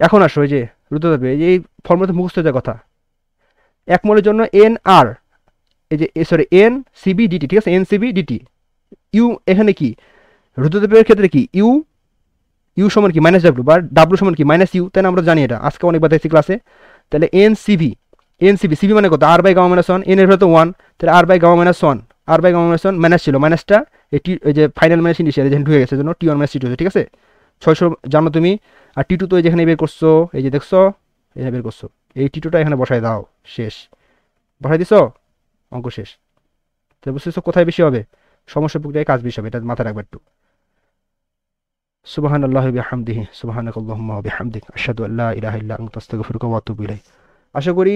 এখন আসো এই যে রুদ্রতাপে, এই যে এই ফর্মুলাতে মুখস্থ হয়ে কথা। এক মোলের জন্য এন আর, এই যে সরি এন সিবি ডিটি, ঠিক আছে? N CB DT. ইউ এখানে কি রুদ্রতাপের ক্ষেত্রে কি ইউ সমান কি মাইনাস ডাব্লু, বা ডাব্লু সমান কি মাইনাস ইউ, তাই না? আমরা জানি এটা, আজকে অনেকবার দেখছি ক্লাসে। তাহলে সিবি মানে কত? R by gamma minus one, N এর ভেতর ওয়ান, তাহলে R by gamma minus one, R by gamma minus one, minus ছিল, মাইনাসটা এই যে ফাইনাল মাইনাস ইনিশিয়াল যেখানে ঢুকে গেছে, জন্য টি1 মাইনাস টি2, ঠিক আছে? 600 জানো তুমি। আর টি2 তো যেখানে বের করছো, এই যে দেখছো, এখানে বের করছো, এই টি2টা এখানে বসাই দাও, শেষ। বসাই দিছো, অঙ্ক শেষ। তো বুঝতেছো কোথায় বেশি হবে? সমস্যা প্রক্রিয়ায় কাজ বেশি হবে, এটা মাথায় রাখবে একটু। সুবহানাল্লাহি ওয়া বিহামদিহি, সুবহানাকাল্লাহুম্মা ওয়া বিহামদিক, আশহাদু আল্লা ইলাহা ইল্লা আনতা আস্তাগফিরুকা ওয়া আতুবু ইলাইক। আশা করি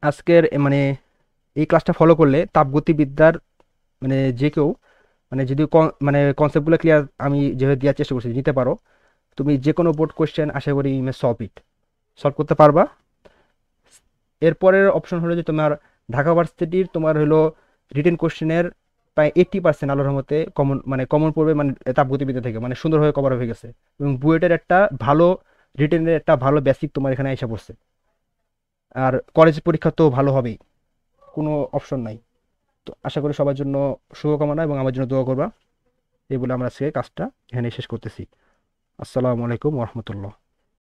আজকের মানে এই ক্লাসটা ফলো করলে তাপগতিবিদ্যার মানে যে কেউ মানে যদি মানে কনসেপ্টগুলো ক্লিয়ার আমি যেভাবে দেওয়ার চেষ্টা করছি নিতে পারো, তুমি যে কোনো বোর্ড কোয়েশ্চেন আশা করি সলভ করতে পারবা। এরপরের অপশন হলো যে তোমার ঢাকা ভার্সিটির তোমার হলো রিটেন কোশ্চেনের প্রায় 80% আলোর মতে কমন পড়বে, মানে তাপগতিবিদ্যা থেকে মানে সুন্দরভাবে কভার হয়ে গেছে। এবং বুয়েটের একটা ভালো রিটেনের একটা ভালো বেসিক তোমার এখানে এসে পড়ছে। আর কলেজ পরীক্ষা তো ভালো হবেই, কোনো অপশন নাই। তো আশা করি সবার জন্য শুভকামনা এবং আমার জন্য দোয়া করবা। এই বলে আমরা আজকে কাজটা এখানে শেষ করতেছি। আসসালামু আলাইকুম ওয়া রাহমাতুল্লাহ।